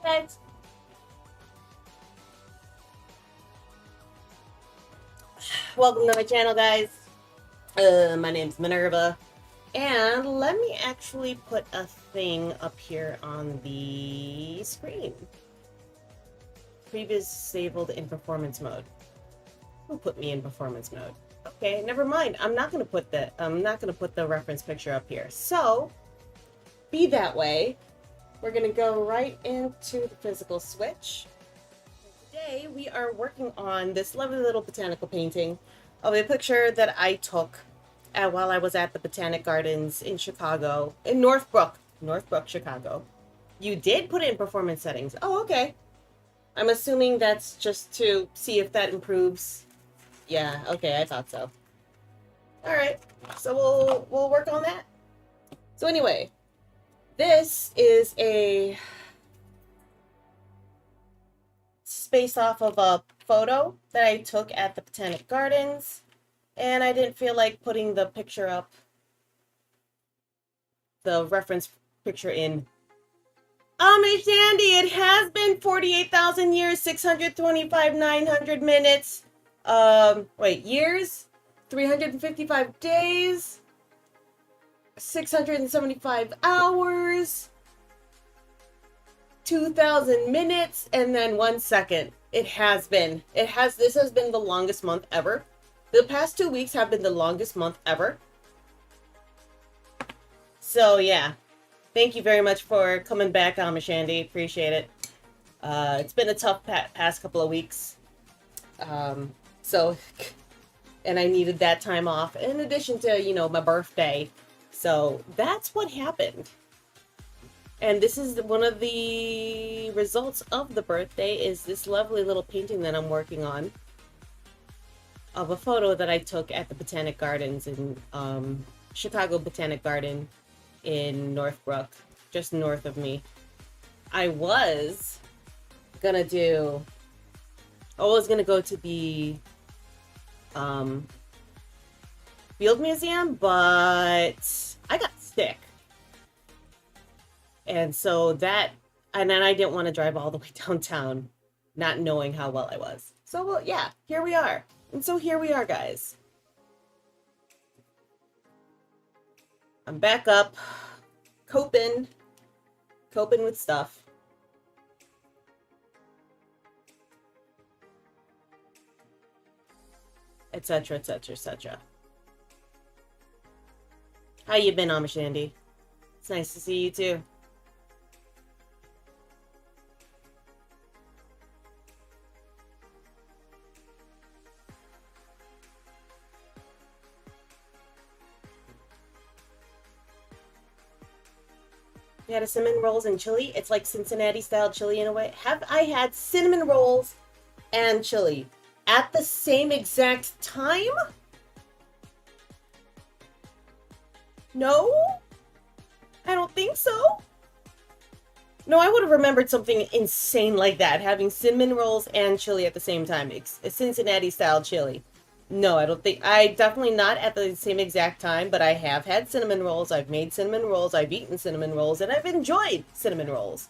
Guys, welcome to my channel, guys. My name's Minerva, and let me actually put a thing up here on the screen. Previous disabled in performance mode. Who put me in performance mode? Okay, never mind. I'm not gonna put the reference picture up here. So, be that way. We're gonna go right into the physical switch. Today we are working on this lovely little botanical painting of a picture that I took while I was at the Botanic Gardens in Chicago, in Northbrook, Chicago. You did put it in performance settings. Oh, okay. I'm assuming that's just to see if that improves. Yeah, okay, I thought so. All right, so we'll work on that. So anyway, this is a based off of a photo that I took at the Botanic Gardens, and I didn't feel like putting the picture up, the reference picture in. Amish Dandy, it has been 48,000 years, 625, 900 minutes, years, 355 days, 675 hours, 2,000 minutes, and then 1 second. This has been the longest month ever. The past 2 weeks have been the longest month ever. So yeah, thank you very much for coming back, Amish Andy. Appreciate it. It's been a tough past couple of weeks. So, and I needed that time off in addition to, my birthday. So that's what happened. And this is one of the results of the birthday, is this lovely little painting that I'm working on of a photo that I took at the Botanic Gardens in Chicago Botanic Garden in Northbrook, just north of me. I was gonna go to the Field Museum, but I got sick. And so then I didn't want to drive all the way downtown, not knowing how well I was. So, well, yeah, here we are. And so here we are, guys. I'm back up, coping with stuff. Etc., etc., etc. How you been, Amish Andy? It's nice to see you too. You had a cinnamon rolls and chili. It's like Cincinnati style chili in a way. Have I had cinnamon rolls and chili at the same exact time? No, I don't think so. No, I would have remembered something insane like that, having cinnamon rolls and chili at the same time. It's a Cincinnati style chili. No, I don't think, I definitely not at the same exact time, but I have had cinnamon rolls, I've made cinnamon rolls, I've eaten cinnamon rolls, and I've enjoyed cinnamon rolls.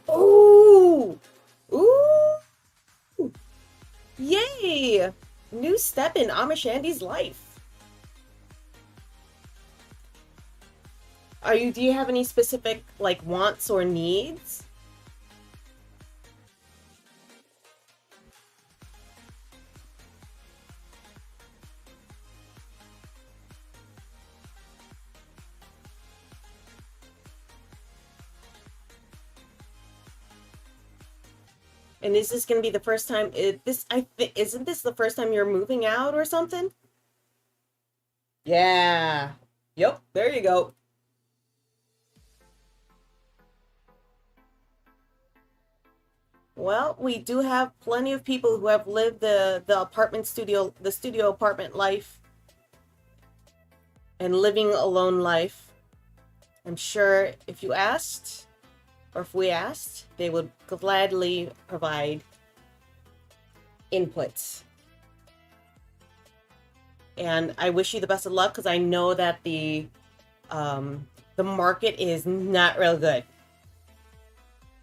Ooh! Ooh! Yay! New step in Amish Andy's life. Do you have any specific, like, wants or needs? And is this going to be the first time? Isn't this the first time you're moving out or something? Yeah. Yep. There you go. Well, we do have plenty of people who have lived the studio apartment life and living alone life. I'm sure if you asked, or if we asked, they would gladly provide inputs. And I wish you the best of luck, because I know that the market is not real good.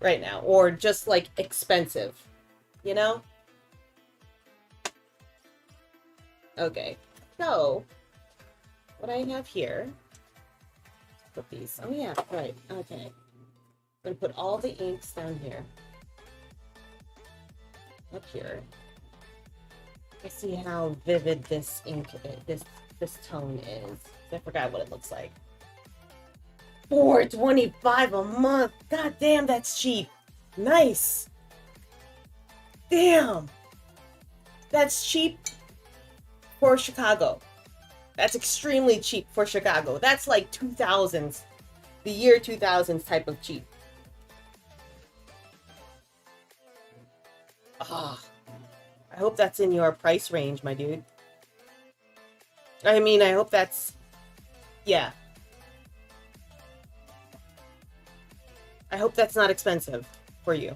right now, or just like expensive, you know? Okay, so what I have here, put these, oh yeah, right, okay. I'm gonna put all the inks down here. Up here. I see how vivid this ink, this tone is. I forgot what it looks like. $4.25 a month. God damn, that's cheap. Nice. Damn. That's cheap for Chicago. That's extremely cheap for Chicago. That's like 2000s, the year 2000s type of cheap. Ah, I hope that's in your price range, my dude. I mean, I hope that's, yeah. I hope that's not expensive for you.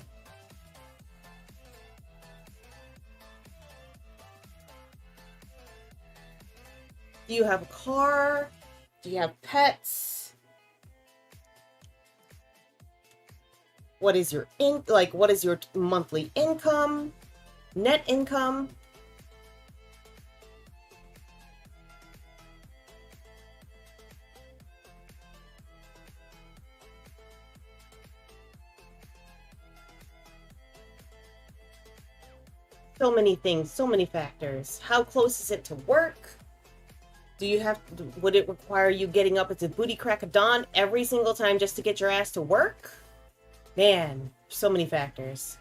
Do you have a car? Do you have pets? What is your what is your monthly income? Net income? So many things, so many factors. How close is it to work? Do you have, would it require you getting up at the booty crack of dawn every single time just to get your ass to work? Man, so many factors.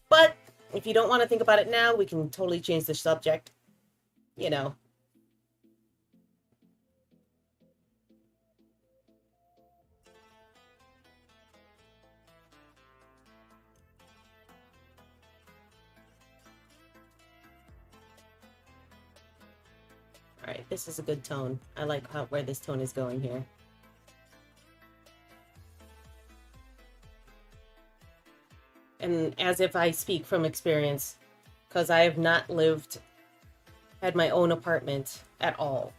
But if you don't want to think about it now, we can totally change the subject. You know. Alright, this is a good tone. I like where this tone is going here. And as if I speak from experience, because I have not had my own apartment at all.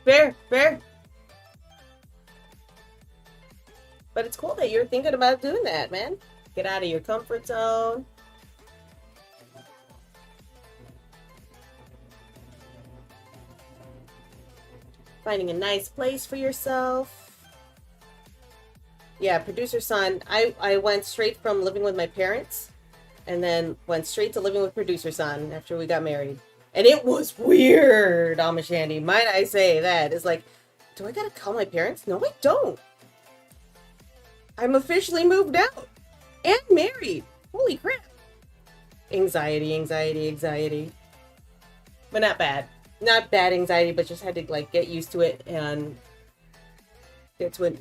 Fair. But it's cool that you're thinking about doing that, man. Get out of your comfort zone. Finding a nice place for yourself. Yeah, producer son. I went straight from living with my parents and then went straight to living with producer son after we got married. And it was weird, Amashandy. Might I say that? It's like, do I gotta call my parents? No, I don't. I'm officially moved out and married. Holy crap. Anxiety. But not bad. Not bad anxiety, but just had to like get used to it and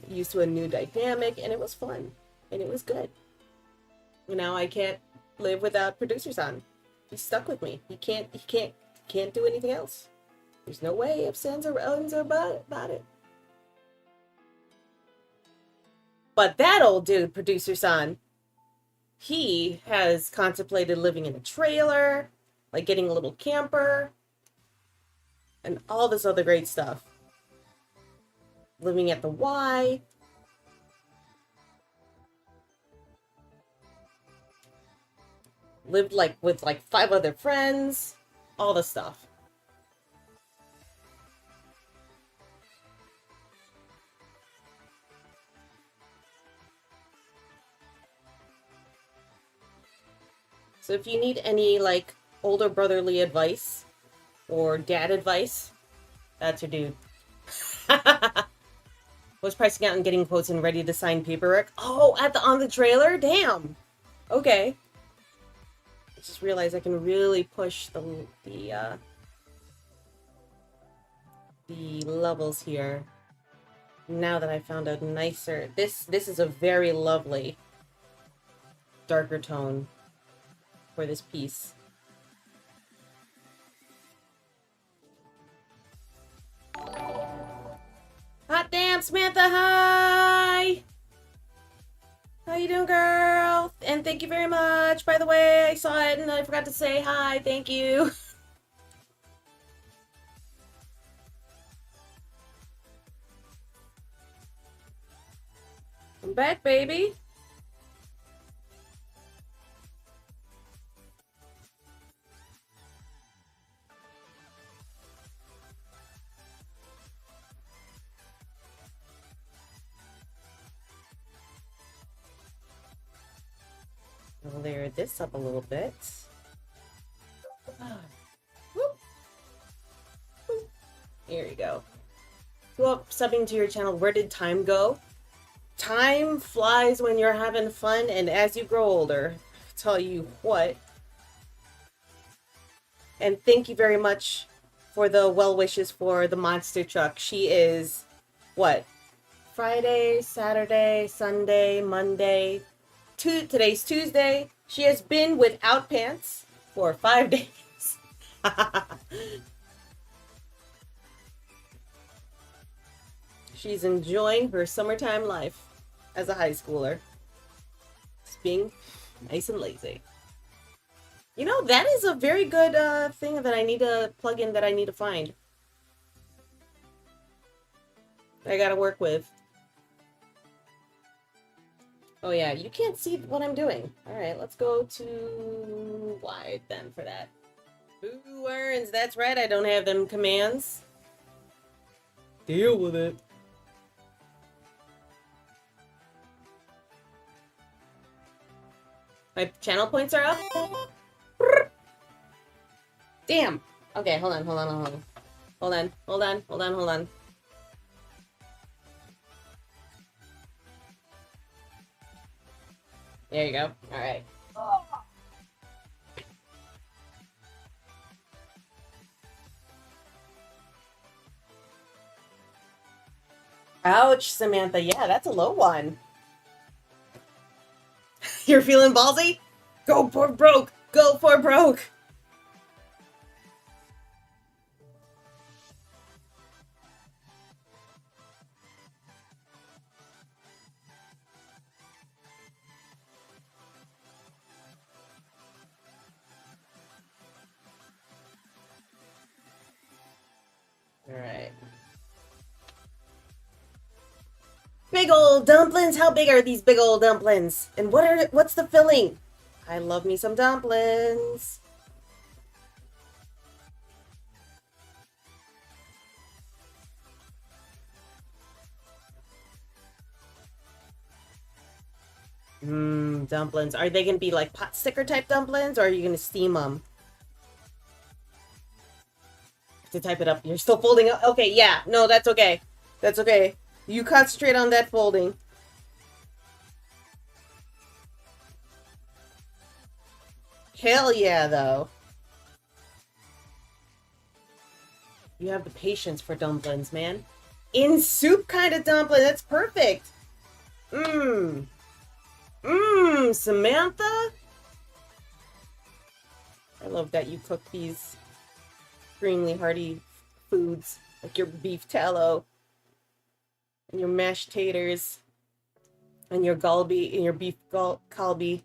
used to a new dynamic, and it was fun. And it was good. Now I can't live without producer son. He's stuck with me. He can't do anything else. There's no way, ifs, ands, or buts about it. But that old dude, producer son, he has contemplated living in a trailer, like getting a little camper, and all this other great stuff. Living at the Y. Lived like with like 5 other friends. All the stuff. So if you need any like older brotherly advice or dad advice, that's your dude. Was pricing out and getting quotes and ready to sign paperwork. Oh, on the trailer? Damn. Okay. I just realized I can really push the levels here. Now that I found a nicer, this is a very lovely darker tone for this piece. Hot damn, Samantha, hi! How you doing, girl? And thank you very much. By the way, I saw it and I forgot to say hi. Thank you. I'm back, baby. I'll layer this up a little bit. Here you go. Go up subbing to your channel. Where did time go? Time flies when you're having fun, and as you grow older, tell you what. And thank you very much for the well wishes for the monster truck. She is what? Friday, Saturday, Sunday, Monday. Today's Tuesday. She has been without pants for 5 days. She's enjoying her summertime life as a high schooler. Just being nice and lazy. You know, that is a very good thing that I need to plug in, that I need to find. I gotta work with. Oh yeah, you can't see what I'm doing. Alright, let's go to wide then for that. Boo earns, that's right, I don't have them commands. Deal with it. My channel points are up? Damn! Okay, hold on. Hold on. There you go. Alright. Ouch, Samantha. Yeah, that's a low one. You're feeling ballsy? Go for broke! Go for broke! Alright. Big old dumplings? How big are these big old dumplings? And what's the filling? I love me some dumplings. Dumplings. Are they gonna be like pot sticker type dumplings, or are you gonna steam them? To type it up. You're still folding up. Okay, yeah. No, that's okay. That's okay. You concentrate on that folding. Hell yeah, though. You have the patience for dumplings, man. In soup kind of dumpling. That's perfect. Samantha? I love that you cook these extremely hearty foods, like your beef tallow, and your mashed taters, and your galbi, and your beef kalbi.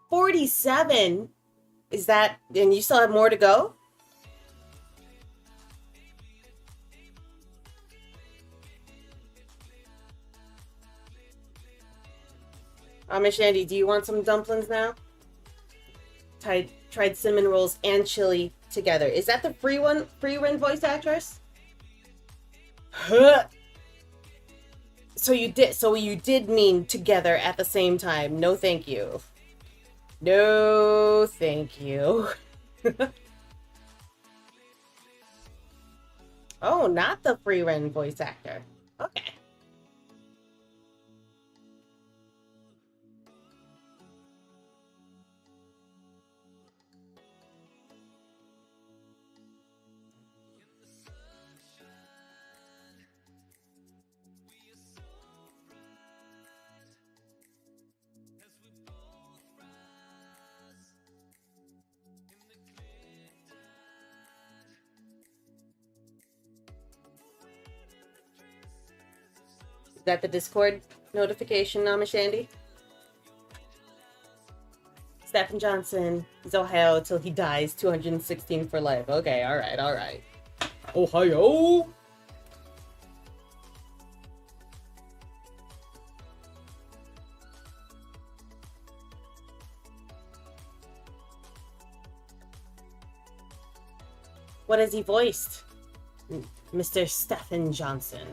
47? Is that, and you still have more to go? Miss Andy, do you want some dumplings now? Tried cinnamon rolls and chili together. Is that the free run voice actress? Huh. So you did mean together at the same time. No thank you. No thank you. Oh, not the free run voice actor. Okay. that the Discord notification, Namashandy? Stephen Johnson is Ohio till he dies, 216 for life. Okay, alright, alright. Ohio! What has he voiced? Mr. Stephen Johnson.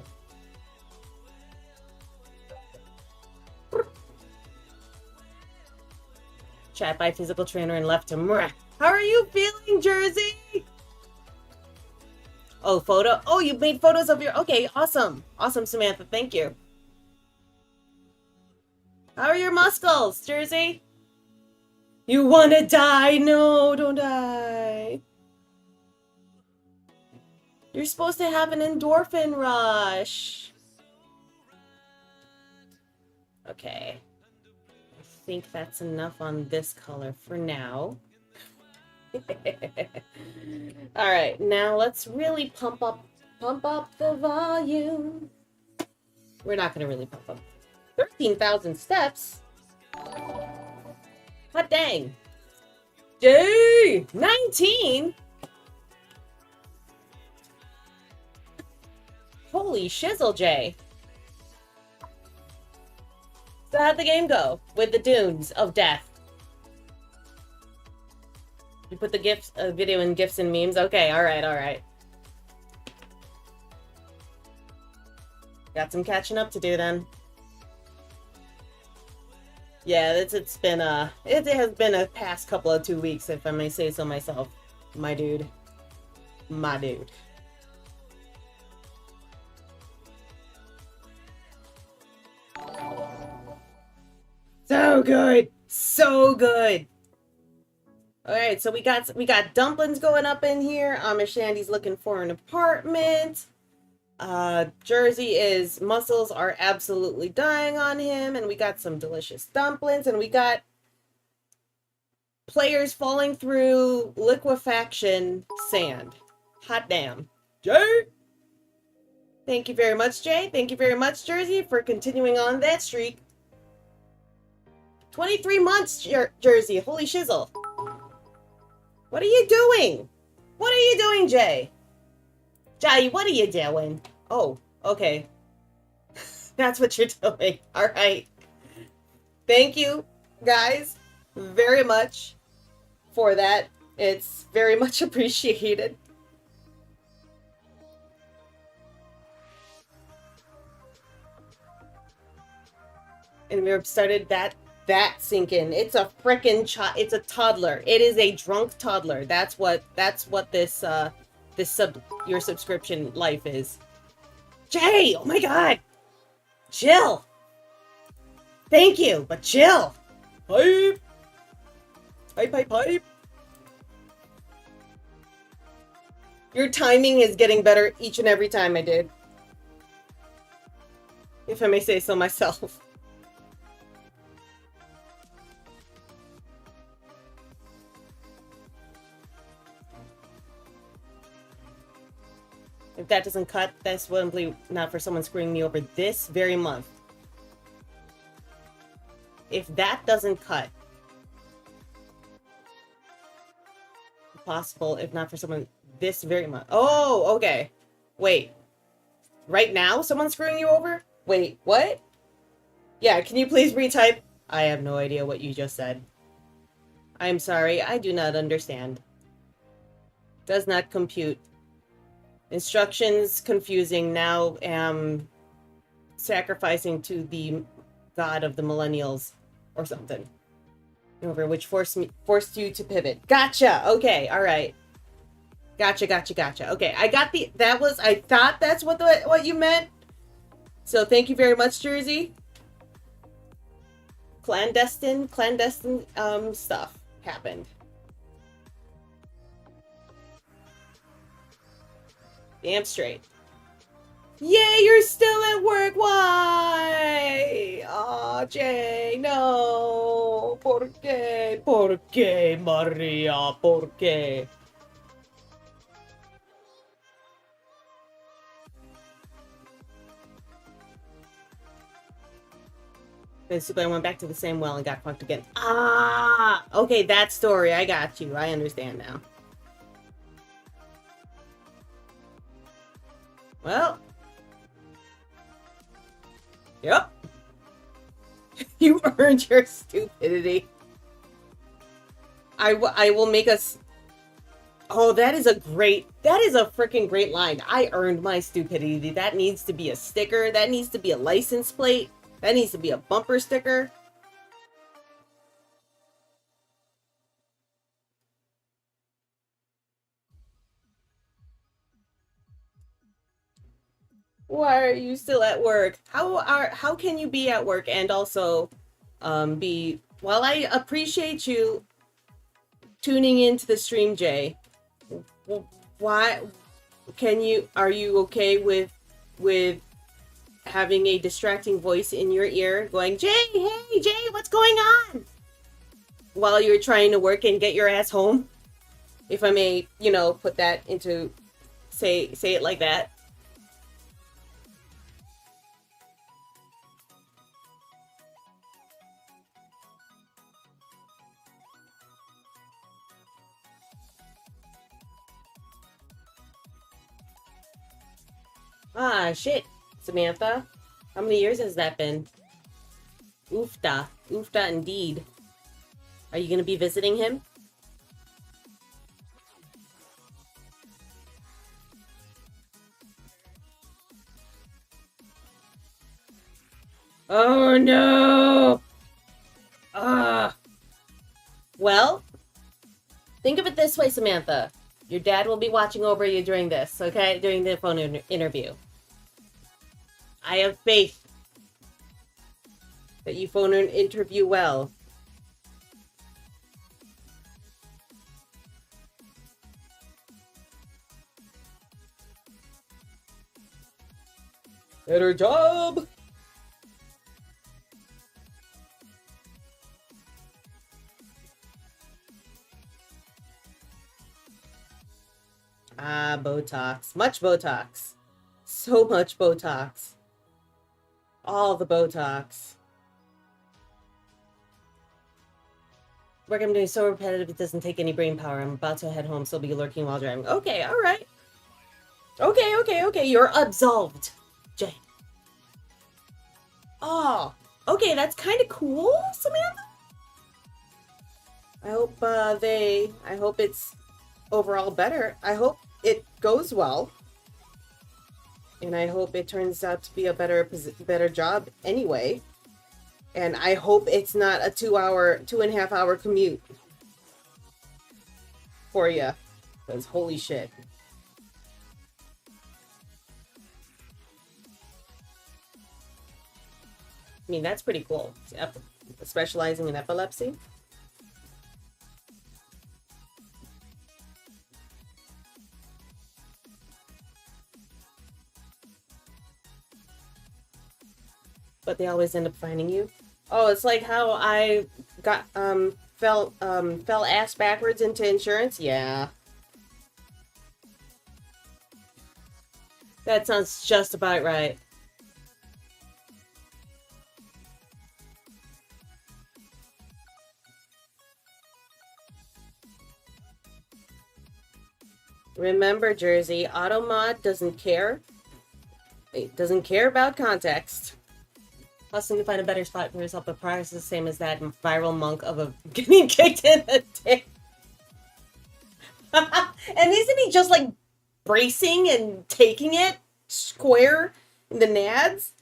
Chat by physical trainer and left him. How are you feeling, Jersey? Oh, photo. Oh, you made photos of your... Okay, awesome. Awesome, Samantha. Thank you. How are your muscles, Jersey? You want to die? No, don't die. You're supposed to have an endorphin rush. Okay. I think that's enough on this color for now. Alright, now let's really pump up the volume. We're not going to really pump up. 13,000 steps? Hot dang. Yay! 19? Holy shizzle, Jay. So how'd the game go with the dunes of death? You put the GIFs, video in GIFs and memes? Okay, alright. Got some catching up to do then. Yeah, it has been a past couple of 2 weeks, if I may say so myself. My dude. My dude. So good! So good! Alright, so we got dumplings going up in here. Shandy's looking for an apartment. Jersey muscles are absolutely dying on him, and we got some delicious dumplings, and we got players falling through liquefaction sand. Hot damn. Jay! Thank you very much, Jay. Thank you very much, Jersey, for continuing on that streak. 23 months, Jersey. Holy shizzle. What are you doing? What are you doing, Jay? Jay, what are you doing? Oh, okay. That's what you're doing. All right. Thank you, guys, very much for that. It's very much appreciated. And we started that sink in. It's a frickin' it's a toddler. It is a drunk toddler. That's what this your subscription life is. Jay, oh my god. Chill. Thank you, but chill. Pipe. Pipe. Your timing is getting better each and every time I did. If I may say so myself. If that doesn't cut, that's probably not for someone screwing me over this very month. If that doesn't cut, possible, if not for someone this very month. Oh, okay. Wait. Right now, someone's screwing you over? Wait, what? Yeah, can you please retype? I have no idea what you just said. I'm sorry, I do not understand. Does not compute. Instructions confusing. Now am sacrificing to the god of the millennials or something. Over which forced you to pivot. Gotcha. Okay. All right. Gotcha. Okay. I got I thought that's what you meant. So thank you very much, Jersey. Clandestine stuff happened. Damn straight. Yay, you're still at work. Why? Aw, Jay, no. ¿Por qué? ¿Por qué, Maria? ¿Por qué? Basically, I went back to the same well and got fucked again. Ah! Okay, that story. I got you. I understand now. Well. Yep. You earned your stupidity. I will make us... Oh, that is a freaking great line. I earned my stupidity. That needs to be a sticker. That needs to be a license plate. That needs to be a bumper sticker. Why are you still at work? How can you be at work and also be... Well, I appreciate you tuning into the stream, Jay. Why are you okay with having a distracting voice in your ear going, Jay, hey, Jay, what's going on? While you're trying to work and get your ass home? If I may, put that into, say it like that. Ah, shit, Samantha. How many years has that been? Oofda. Oofda indeed. Are you gonna be visiting him? Oh no! Well, think of it this way, Samantha. Your dad will be watching over you during this, okay? During the phone interview. I have faith that you phone an interview well. Better job! Ah, Botox. Much Botox. So much Botox. All the Botox. Work I'm doing so repetitive it doesn't take any brain power. I'm about to head home, so I'll be lurking while driving. Okay, alright. Okay. You're absolved, Jay. Oh, okay, that's kind of cool, Samantha. I hope it's overall better. I hope it goes well. And I hope it turns out to be a better job anyway. And I hope it's not a 2.5 hour commute for you. Because holy shit. I mean, that's pretty cool. Specializing in epilepsy. But they always end up finding you. Oh, it's like how I got fell ass backwards into insurance. Yeah. That sounds just about right. Remember, Jersey, Automod doesn't care. It doesn't care about context. Plus, you can find a better spot for yourself, but progress is the same as that viral monk of a getting kicked in the dick. And isn't he just like bracing and taking it square in the nads?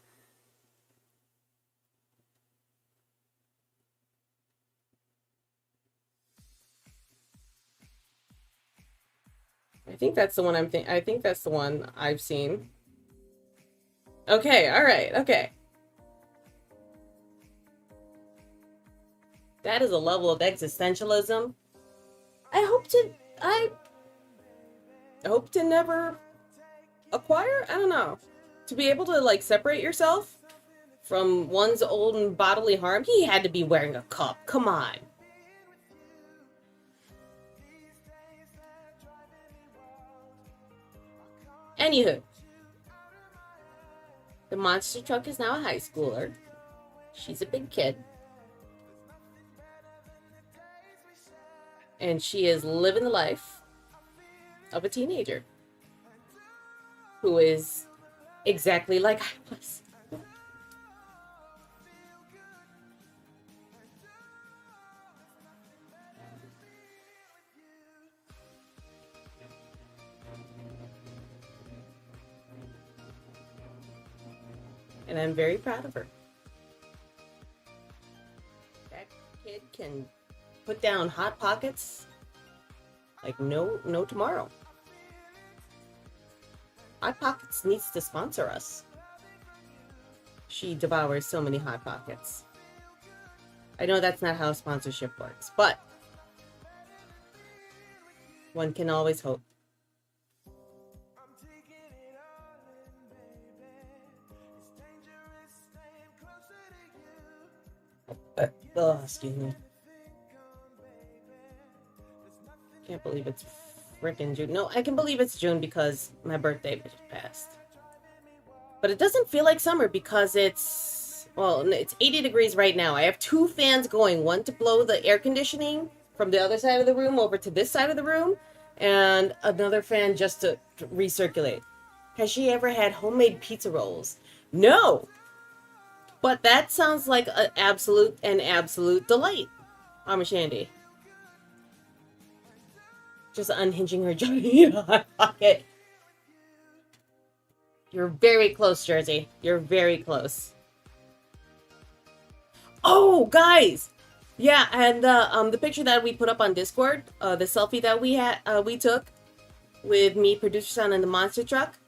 I think that's the one I think that's the one I've seen. Okay, alright, okay. That is a level of existentialism I hope to never acquire. I don't know. To be able to like separate yourself from one's own bodily harm. He had to be wearing a cup. Come on. Anywho, the monster truck is now a high schooler. She's a big kid. And she is living the life of a teenager who is exactly like I was. And I'm very proud of her. That kid can put down Hot Pockets like no tomorrow. Hot Pockets needs to sponsor us. She devours so many Hot Pockets. I know that's not how sponsorship works, but one can always hope. Oh, excuse me. Can't believe it's freaking June. No, I can believe it's June because my birthday passed. But it doesn't feel like summer because it's 80 degrees right now. I have 2 fans going, one to blow the air conditioning from the other side of the room over to this side of the room, and another fan just to recirculate. Has she ever had homemade pizza rolls? No! But that sounds like an absolute delight, Mama Shandy. Just unhinging her jaw pocket. You're very close, Jersey. You're very close. Oh, guys! Yeah, and the picture that we put up on Discord, the selfie that we took with me, producer son, and the monster truck.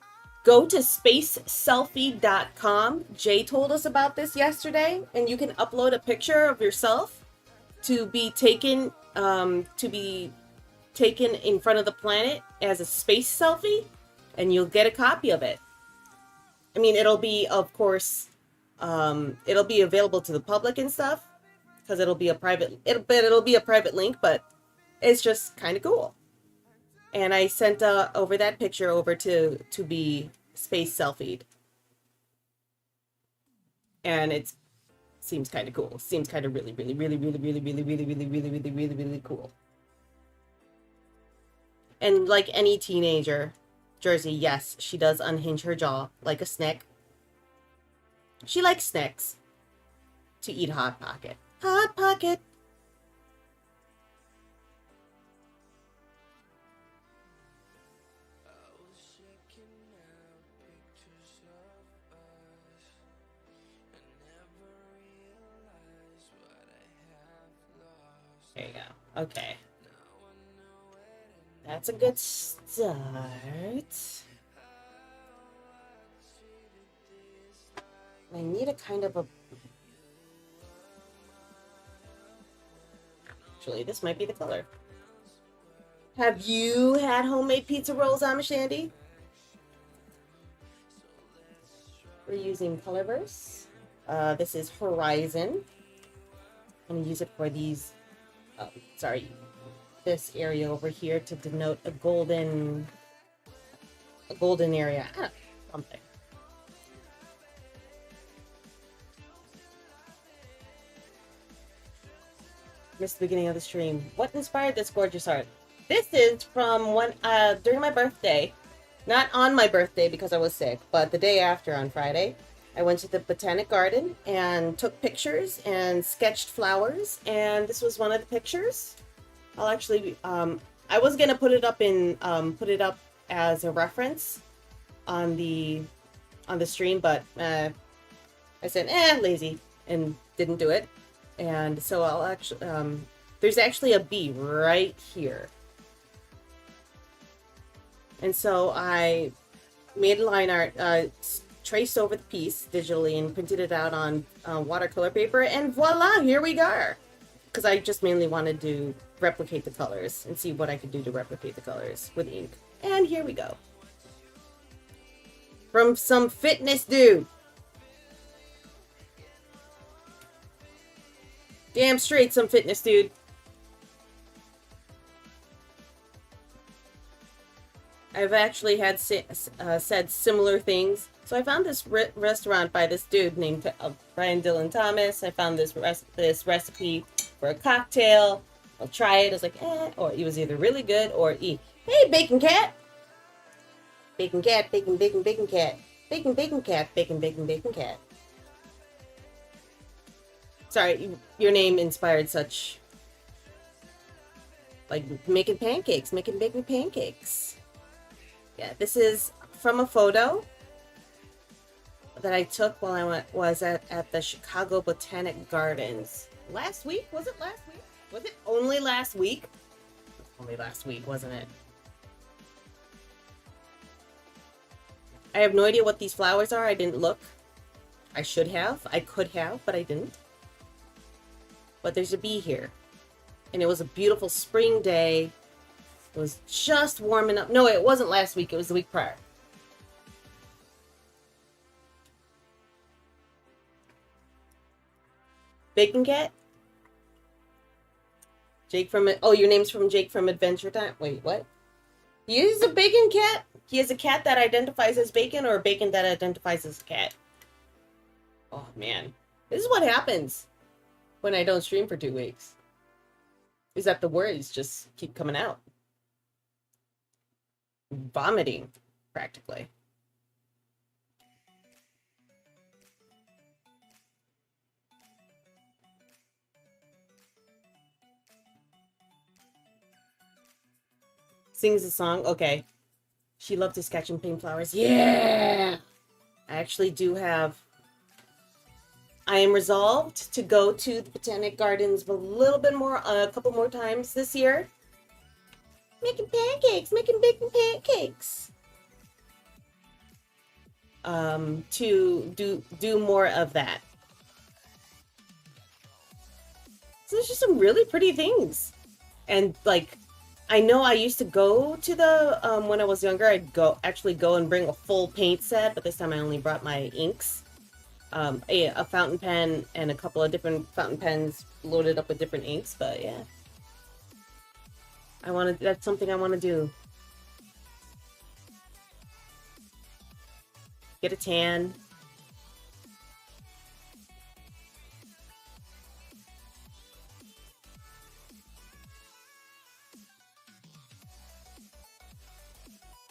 Go to spaceselfie.com. Jay told us about this yesterday, and you can upload a picture of yourself to be taken in front of the planet as a space selfie, and you'll get a copy of it. I mean, it'll be, of course, it'll be available to the public and stuff because it'll be a private link, but it's just kind of cool. And I sent over that picture over to be space selfied. And it seems kind of cool. Seems kind of really cool. And like any teenager, Jersey, yes, she does unhinge her jaw like a snack. She likes snacks to eat Hot Pocket. Hot Pocket! There you go. Okay. That's a good start. I need a kind of a... Actually, this might be the color. Have you had homemade pizza rolls, Mama Shandy? We're using Colorverse. This is Horizon. I'm going to use it for these... Oh, sorry. This area over here to denote a golden area. I don't know, something. Missed the beginning of the stream. What inspired this gorgeous art? This is from during my birthday. Not on my birthday because I was sick, but the day after on Friday. I went to the Botanic Garden and took pictures and sketched flowers, and this was one of the pictures. I'll actually I was gonna put it up as a reference on the stream, but I said lazy and didn't do it. And so I'll actually there's actually a bee right here. And so I made line art, traced over the piece digitally and printed it out on watercolor paper, and voila, here we go. Because I just mainly wanted to replicate the colors and see what I could do to replicate the colors with ink. And here we go. From some fitness dude. Damn straight, some fitness dude. I've actually had said similar things So I found this restaurant by this dude named Brian Dylan Thomas. I found this recipe for a cocktail. I'll try it. I was like, or it was either really good or e. Hey, bacon cat, bacon cat, bacon bacon bacon cat, bacon bacon cat, bacon bacon bacon cat. Sorry, your name inspired such like making pancakes, making bacon pancakes. Yeah, this is from a photo that I took while I was at the Chicago Botanic Gardens last week. Was it last week? Was it only last week? Only last week, wasn't it? I have no idea what these flowers are. I didn't look. I should have. I could have, but I didn't. But there's a bee here. And it was a beautiful spring day. It was just warm enough. No, it wasn't last week. It was the week prior. Bacon Cat? Jake from... Oh, your name's from Jake from Adventure Time? Wait, what? He is a bacon cat? He is a cat that identifies as bacon or a bacon that identifies as a cat? Oh, man. This is what happens when I don't stream for 2 weeks. Is that the words just keep coming out. Vomiting, practically. Sings a song. Okay. She loved to sketch and paint flowers. Yeah! I actually do have... I am resolved to go to the Botanic Gardens a little bit more, a couple more times this year. Making pancakes, making bacon pancakes. To do more of that. So there's just some really pretty things. And like, I know I used to go to the, when I was younger, I'd actually go and bring a full paint set, but this time I only brought my inks. A fountain pen and a couple of different fountain pens loaded up with different inks, but yeah. That's something I want to do. Get a tan.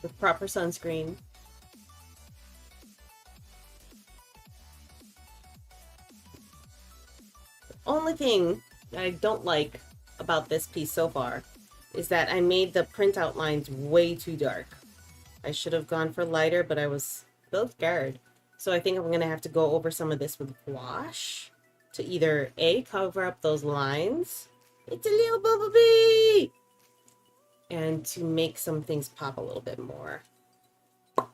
With proper sunscreen. Only thing that I don't like about this piece so far is that I made the print outlines way too dark. I should have gone for lighter, but I was both scared. So I think I'm going to have to go over some of this with gouache to either A, cover up those lines. It's a little bumblebee! And to make some things pop a little bit more. To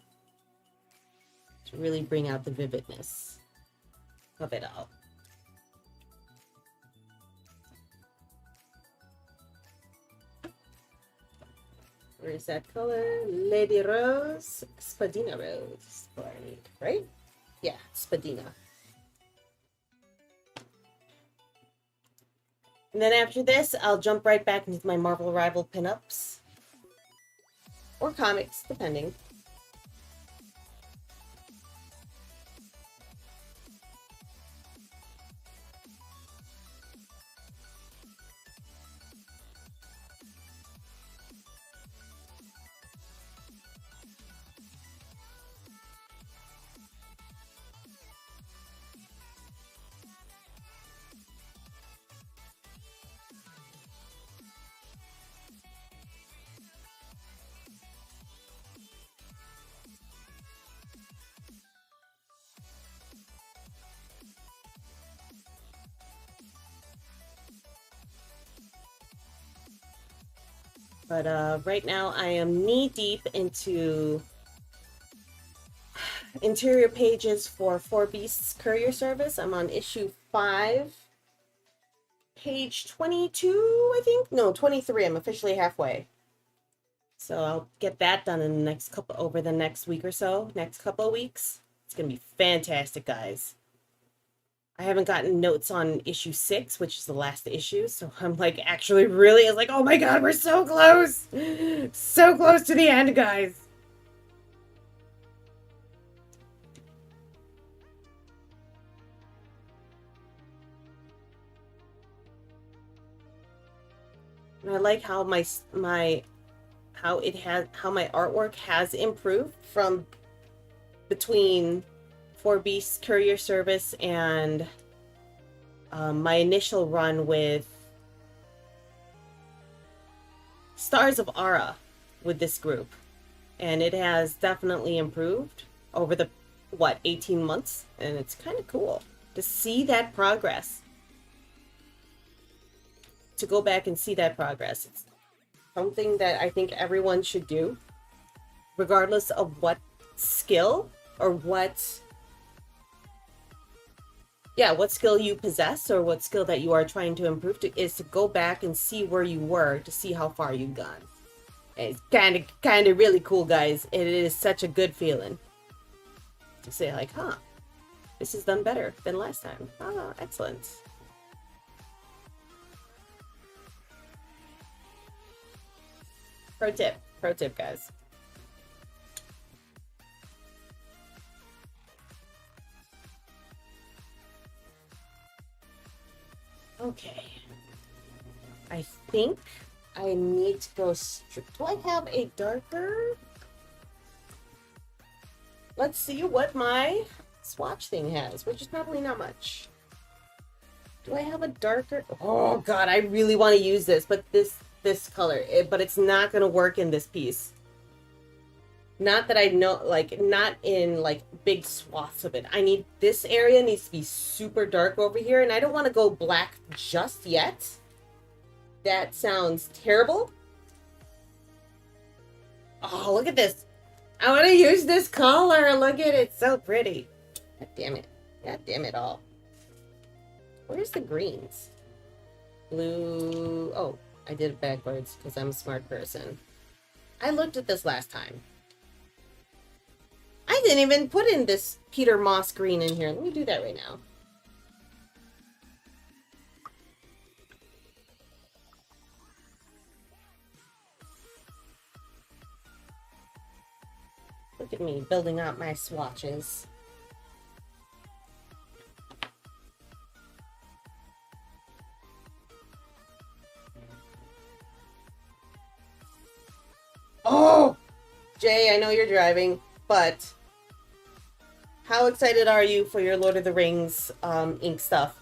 really bring out the vividness of it all. Where is that color? Lady Rose, Spadina Rose, right? Yeah, Spadina. And then after this, I'll jump right back into my Marvel Rival pinups. Or comics, depending. But right now I am knee-deep into interior pages for Four Beasts Courier Service. I'm on issue 5, page 22, I think? No, 23. I'm officially halfway. So I'll get that done in the next over the next week or so, next couple of weeks. It's gonna be fantastic, guys. I haven't gotten notes on issue 6, which is the last issue, so I'm like actually really, it's like, oh my god, we're so close! So close to the end, guys! And I like how how my artwork has improved from between Four Beasts Courier Service and my initial run with Stars of Ara with this group. And it has definitely improved over the, what, 18 months? And it's kind of cool to see that progress. To go back and see that progress. It's something that I think everyone should do, regardless of what skill or what skill you possess or what skill that you are trying to improve to, is to go back and see where you were to see how far you've gone. It's kind of really cool, guys. It is such a good feeling to say like, huh, this is done better than last time. Oh, excellent. Pro tip, guys. Okay. I think I need to go do I have a darker? Let's see what my swatch thing has, which is probably not much. Do I have a darker? Oh god, I really want to use this, but this color, but it's not gonna work in this piece. Not that I know, like, not in like big swaths of it. I need, this area needs to be super dark over here, and I don't want to go black just yet. That sounds terrible. Oh, look at this. I want to use this color. Look at it. It's so pretty. God damn it. God damn it all. Where's the greens? Blue. Oh, I did it backwards because I'm a smart person. I looked at this last time. I didn't even put in this Peter Moss green in here. Let me do that right now. Look at me building out my swatches. Oh! Jay, I know you're driving, but how excited are you for your Lord of the Rings ink stuff?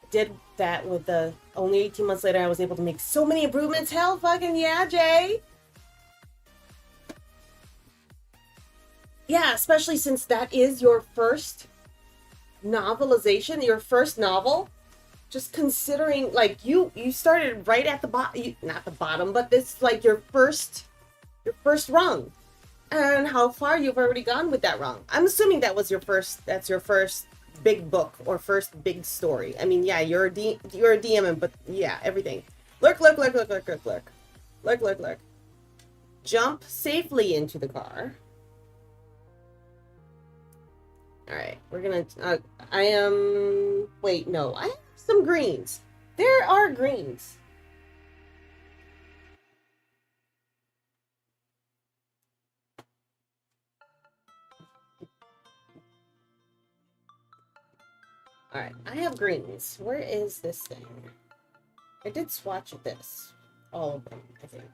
Did that with the, only 18 months later I was able to make so many improvements. Hell fucking yeah, Jay! Yeah, especially since that is your first novelization, your first novel. Just considering, like, you started right at the bottom, not the bottom, but this, like, your first rung. And how far you've already gone with that rung. I'm assuming that was your first, that's your first big book or first big story. I mean, yeah, you're a DM, but yeah, everything. Look. Jump safely into the car. Alright, we're gonna, wait, no, I have some greens. There are greens. Alright, I have greens. Where is this thing? I did swatch this. All of them, I think.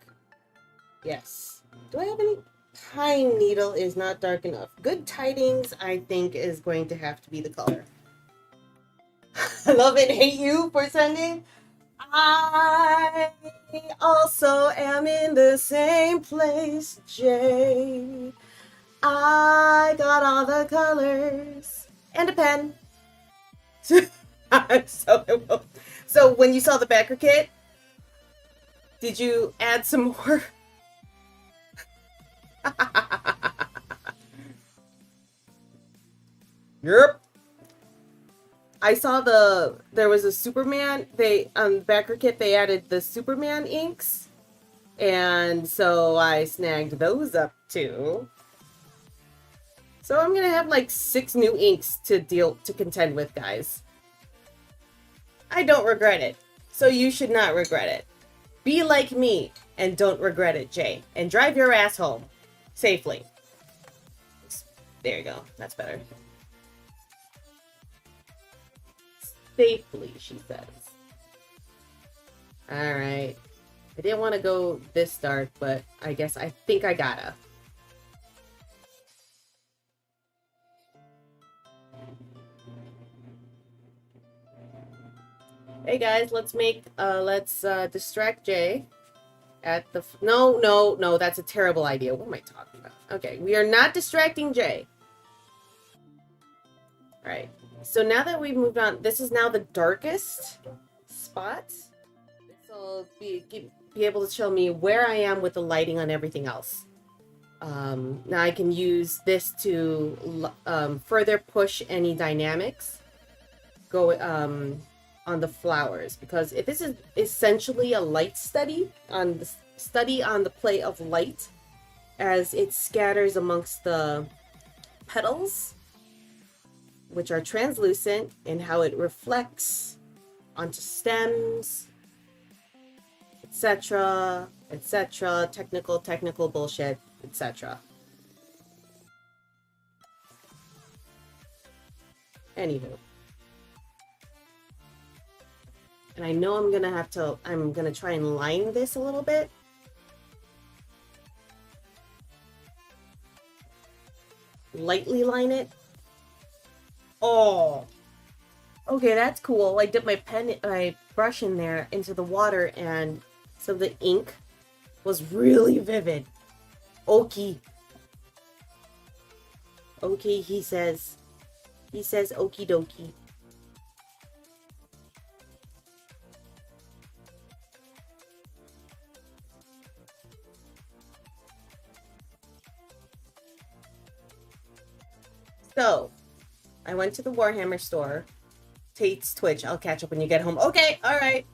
Yes. Do I have any? Pine Needle is not dark enough. Good Tidings, I think, is going to have to be the color. I love and hate you for sending. I also am in the same place, Jay. I got all the colors and a pen. So when you saw the backer kit, did you add some more? Yep. I saw there was a Superman, backer kit, they added the Superman inks. And so I snagged those up too. So I'm gonna have like 6 new inks to contend with, guys. I don't regret it. So you should not regret it. Be like me and don't regret it, Jay. And drive your ass home safely. There you go. That's better. Safely, she says. Alright. I didn't want to go this dark, but I think I gotta. Hey guys, let's distract Jay at the... No, that's a terrible idea. What am I talking about? Okay, we are not distracting Jay. Alright, so now that we've moved on, this is now the darkest spot. This will be able to show me where I am with the lighting on everything else. Now I can use this to further push any dynamics on the flowers, because if this is essentially a light study on the play of light as it scatters amongst the petals, which are translucent, and how it reflects onto stems, etc., etc., technical bullshit, etc. Anywho. And I know I'm gonna try and line this a little bit. Lightly line it. Oh. Okay, that's cool. I dipped my brush in there into the water, and so the ink was really vivid. Okie. Okay, he says okie dokie. So, I went to the Warhammer store. Tate's Twitch. I'll catch up when you get home. Okay, alright.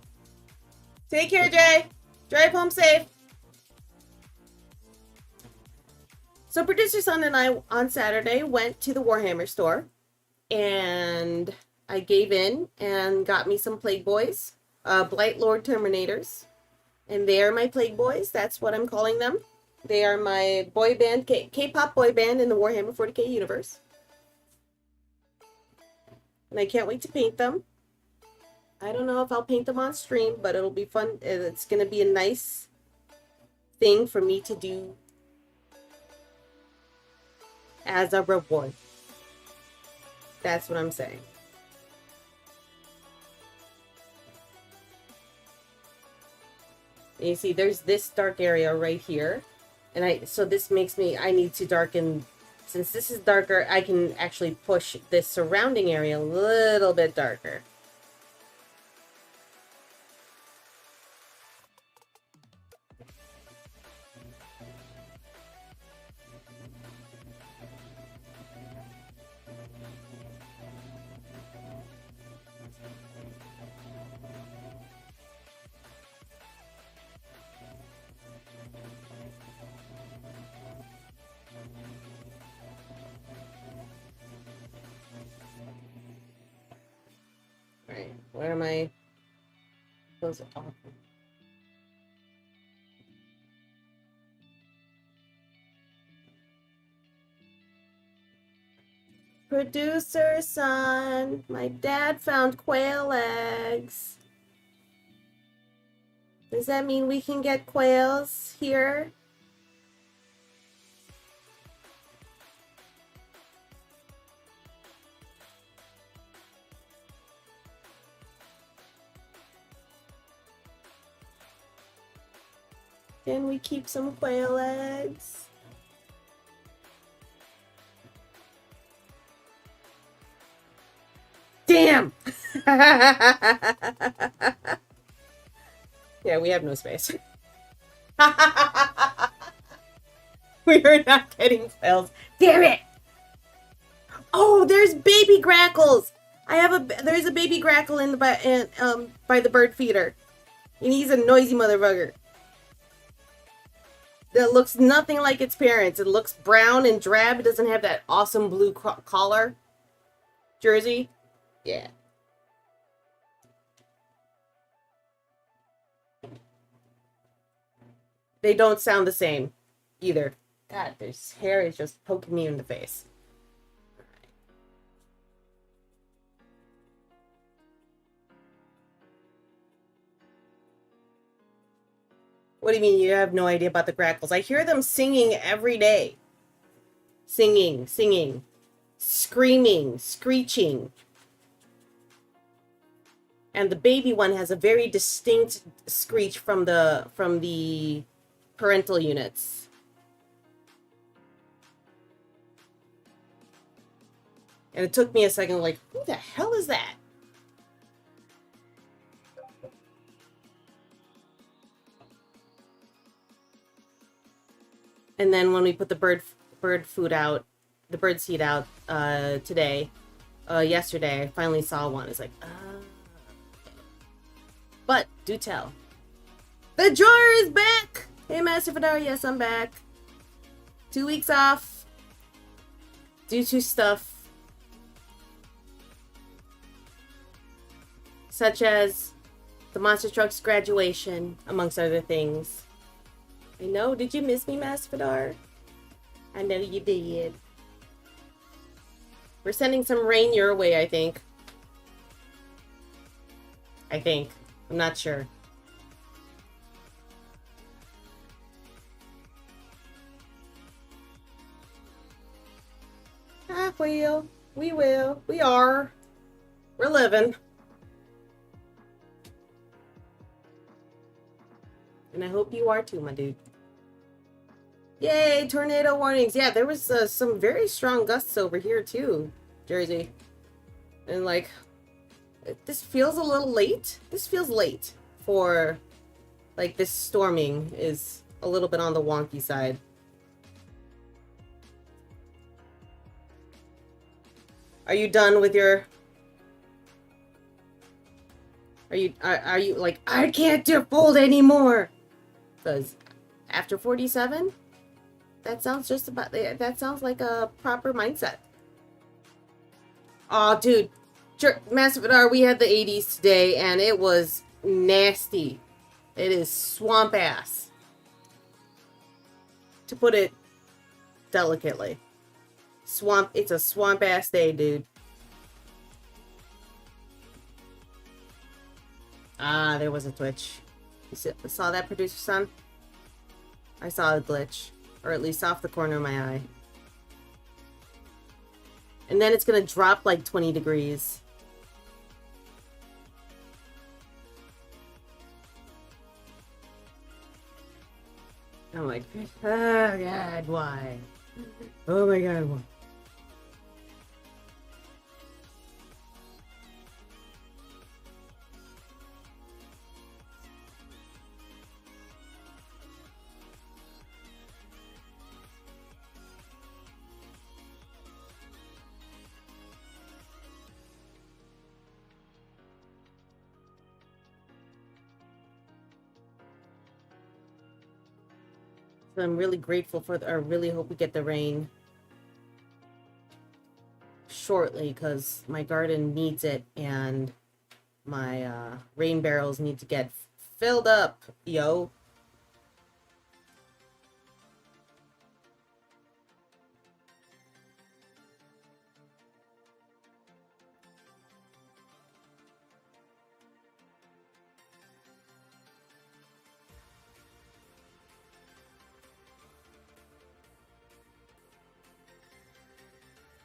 Take care, Jay. Drive home safe. So, Producer Son and I, on Saturday, went to the Warhammer store. And I gave in and got me some Plague Boys. Blight Lord Terminators. And they are my Plague Boys. That's what I'm calling them. They are my boy band, K-pop boy band in the Warhammer 40k universe. And I can't wait to paint them. I don't know if I'll paint them on stream, but it'll be fun. It's going to be a nice thing for me to do as a reward. That's what I'm saying. And you see, there's this dark area right here. And so this makes me, I need to darken. Since this is darker, I can actually push this surrounding area a little bit darker. Alright, where am I? Those are awful. Producer Son, my dad found quail eggs. Does that mean we can get quails here? Can we keep some quail eggs? Damn! Yeah, we have no space. We are not getting quails. Damn it! Oh, there's baby grackles! There's a baby grackle by the bird feeder. And he's a noisy motherfucker. That looks nothing like its parents. It looks brown and drab. It doesn't have that awesome blue collar jersey. Yeah. They don't sound the same either. God, this hair is just poking me in the face. What do you mean you have no idea about the grackles? I hear them singing every day. Singing, singing, screaming, screeching. And the baby one has a very distinct screech from the parental units. And it took me a second, like, who the hell is that? And then when we put the bird food out, the bird seed out yesterday, I finally saw one. It's like, But do tell. The drawer is back! Hey, Master Fedora, yes, I'm back. 2 weeks off. Due to stuff. Such as the Monster Truck's graduation, amongst other things. I know, did you miss me, Master Fedora? I know you did. We're sending some rain your way, I think. I'm not sure. We will. We are. We're living. And I hope you are too, my dude. Yay, tornado warnings. Yeah, there was some very strong gusts over here too, Jersey. And like, this feels a little late. This feels late for, like, this storming is a little bit on the wonky side. Are you done with your... Are you like, I can't fold anymore? Because after 47, that sounds just about... That sounds like a proper mindset. Oh, dude. Master Fedora, we had the 80s today, and it was nasty. It is swamp ass. To put it delicately. It's a swamp ass day, dude. Ah, there was a twitch. You saw that, producer son? I saw a glitch. Or at least off the corner of my eye. And then it's gonna drop like 20 degrees. I'm like, oh god, why? Oh my god, why? So I'm really grateful for I really hope we get the rain shortly, because my garden needs it and my rain barrels need to get filled up, yo.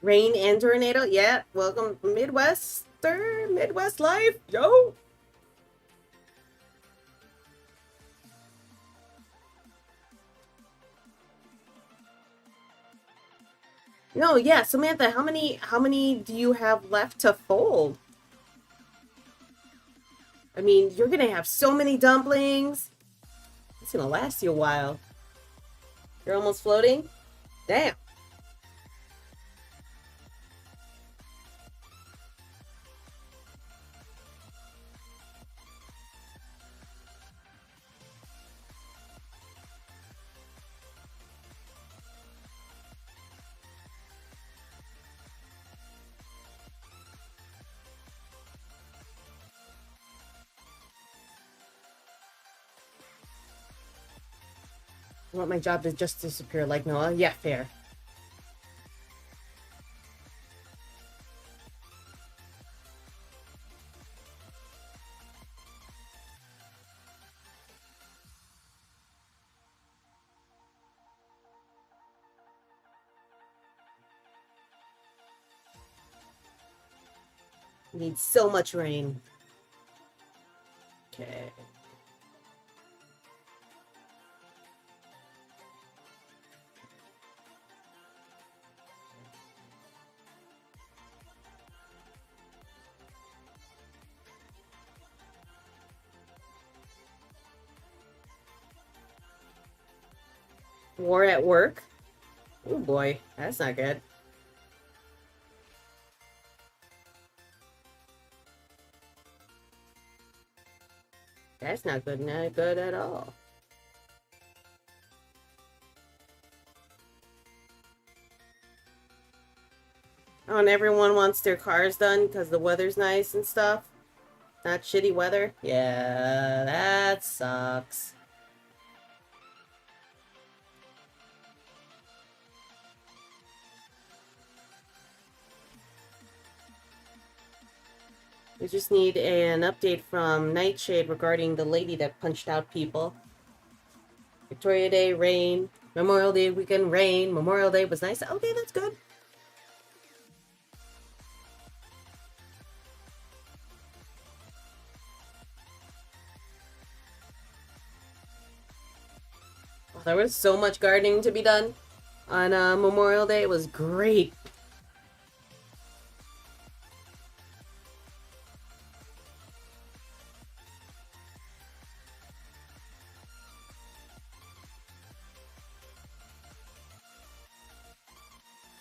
Rain and tornado, yeah. Welcome, Midwest life, yo. No, yeah, Samantha, how many do you have left to fold? I mean, you're gonna have so many dumplings. It's gonna last you a while. You're almost floating? Damn. I want my job to just disappear like Noah. Yeah, fair. Need so much rain. Okay. War at work? Oh boy, that's not good. That's not good, not good at all. Oh, and everyone wants their cars done because the weather's nice and stuff. Not shitty weather. Yeah, that sucks. We just need an update from Nightshade regarding the lady that punched out people. Victoria Day, rain. Memorial Day weekend, rain. Memorial Day was nice. Okay, that's good. Oh, there was so much gardening to be done on Memorial Day. It was great.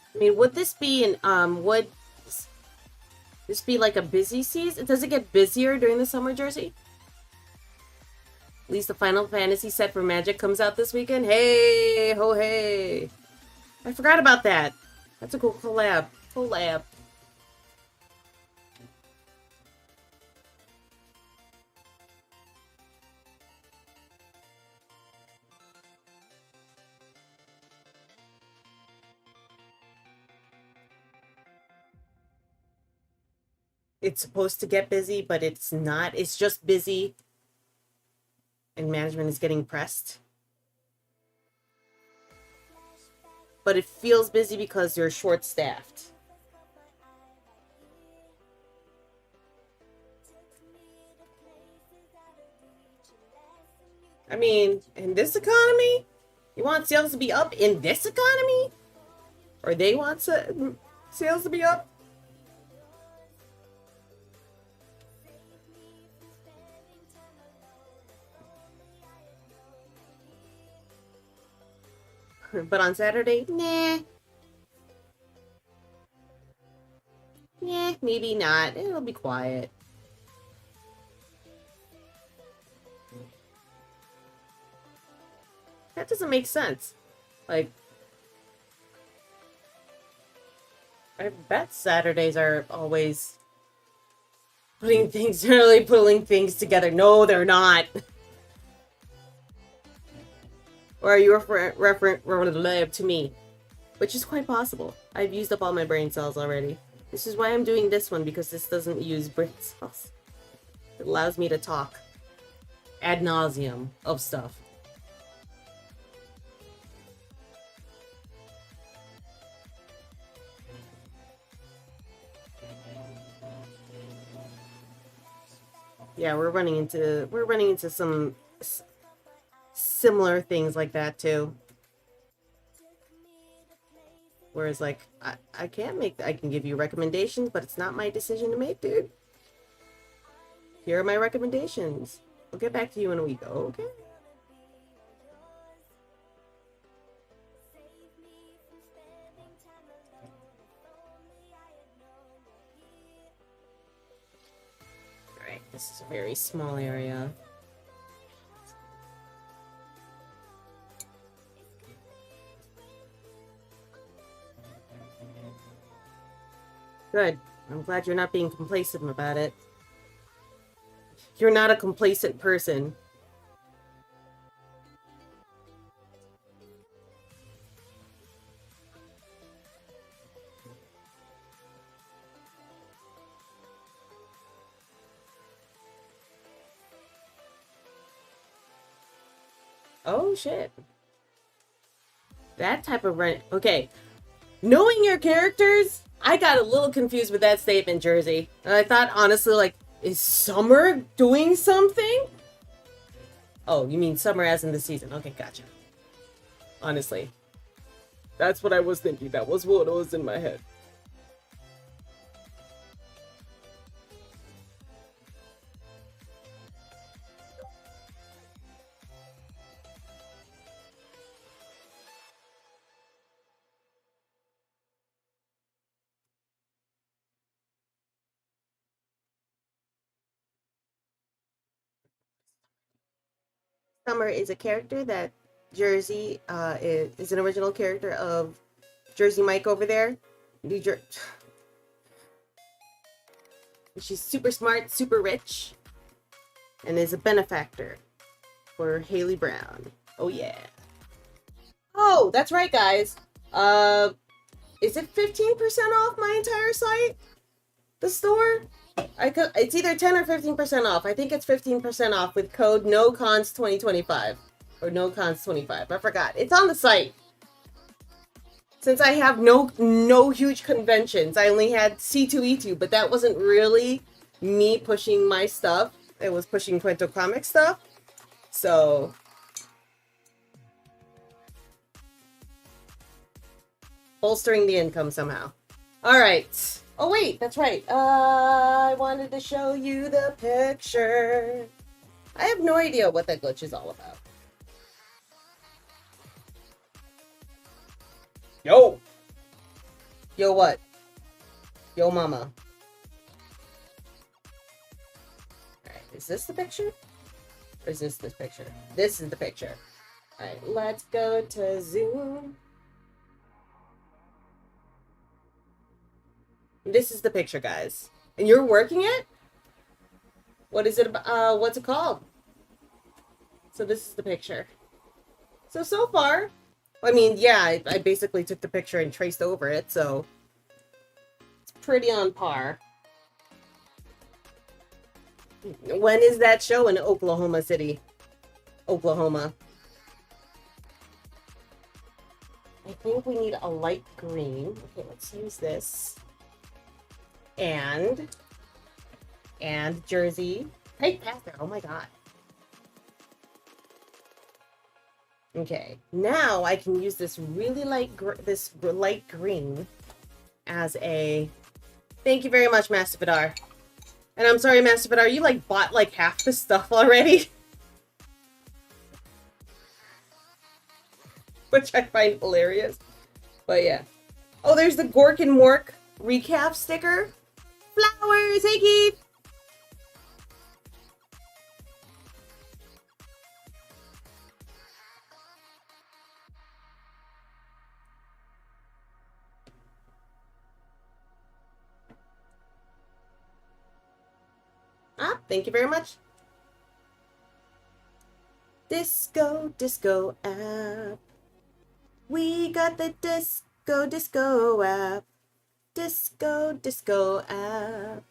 I mean, would this be would this be like a busy season? Does it get busier during the summer, Jersey? At least the Final Fantasy set for Magic comes out this weekend. Hey, ho, hey! I forgot about that. That's a cool collab. Collab. It's supposed to get busy, but it's not. It's just busy. And management is getting pressed. But it feels busy because you're short-staffed. I mean, in this economy? You want sales to be up in this economy? Or they want sales to be up? But on Saturday, nah. Yeah, maybe not. It'll be quiet. That doesn't make sense. Like, I bet Saturdays are always really pulling things together. No, they're not. Or are you referring to me? Which is quite possible. I've used up all my brain cells already. This is why I'm doing this one, because this doesn't use brain cells. It allows me to talk ad nauseum of stuff. Yeah, we're running into some similar things like that too. Whereas, like, I can give you recommendations, but it's not my decision to make, dude. Here are my recommendations. I'll get back to you in a week, okay? Alright, this is a very small area. Good. I'm glad you're not being complacent about it. You're not a complacent person. Oh, shit. That type of rent. Okay. Knowing your characters I got a little confused with that statement, Jersey. And I thought, honestly, like, is summer doing something? Oh, you mean summer as in the season. Okay, gotcha. Honestly. That's what I was thinking. That was what was in my head. Summer is a character that Jersey is an original character of Jersey Mike over there. New Jer- She's super smart, super rich, and is a benefactor for Haley Brown. Oh yeah. Oh, that's right, guys. Uh, is it 15% off my entire site? The store? It's either 10 or 15% off. I think it's 15% off with code NOCONS2025 or NOCONS25. I forgot. It's on the site. Since I have no huge conventions, I only had C2E2, but that wasn't really me pushing my stuff. It was pushing Cuento Comic stuff. So bolstering the income somehow. All right. Oh wait, that's right. I wanted to show you the picture. I have no idea what that glitch is all about. Yo. Yo what? Yo mama. Alright, is this the picture? Or is this picture? This is the picture. Alright, let's go to Zoom. This is the picture, guys. And you're working it? What is it about? What's it called? So this is the picture. So far, I mean, yeah, I basically took the picture and traced over it, so it's pretty on par. When is that show in Oklahoma City? Oklahoma. I think we need a light green. Okay, let's use this. And Jersey. Hey, past there. Oh my god. Okay, now I can use this really light light green as a. Thank you very much, Master Vidar. And I'm sorry, Master Vidar, you like bought like half the stuff already, which I find hilarious. But yeah. Oh, there's the Gork and Mork recap sticker. Flowers, hey Keith. Ah, thank you very much. Disco app. We got the disco app. Disco app.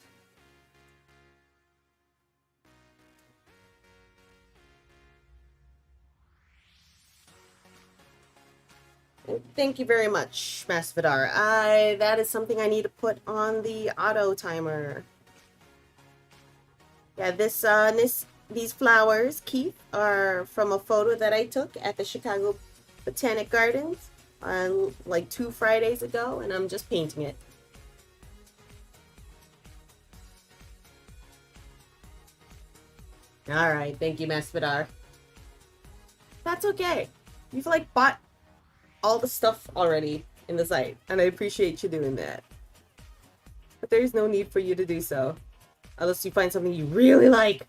Thank you very much, Masvidar. That is something I need to put on the auto timer. Yeah, these flowers, Keith, are from a photo that I took at the Chicago Botanic Gardens on like 2 Fridays ago, and I'm just painting it. All right, thank you, Masvidar. That's okay. You've like bought all the stuff already in the site, and I appreciate you doing that. But there's no need for you to do so, unless you find something you really like.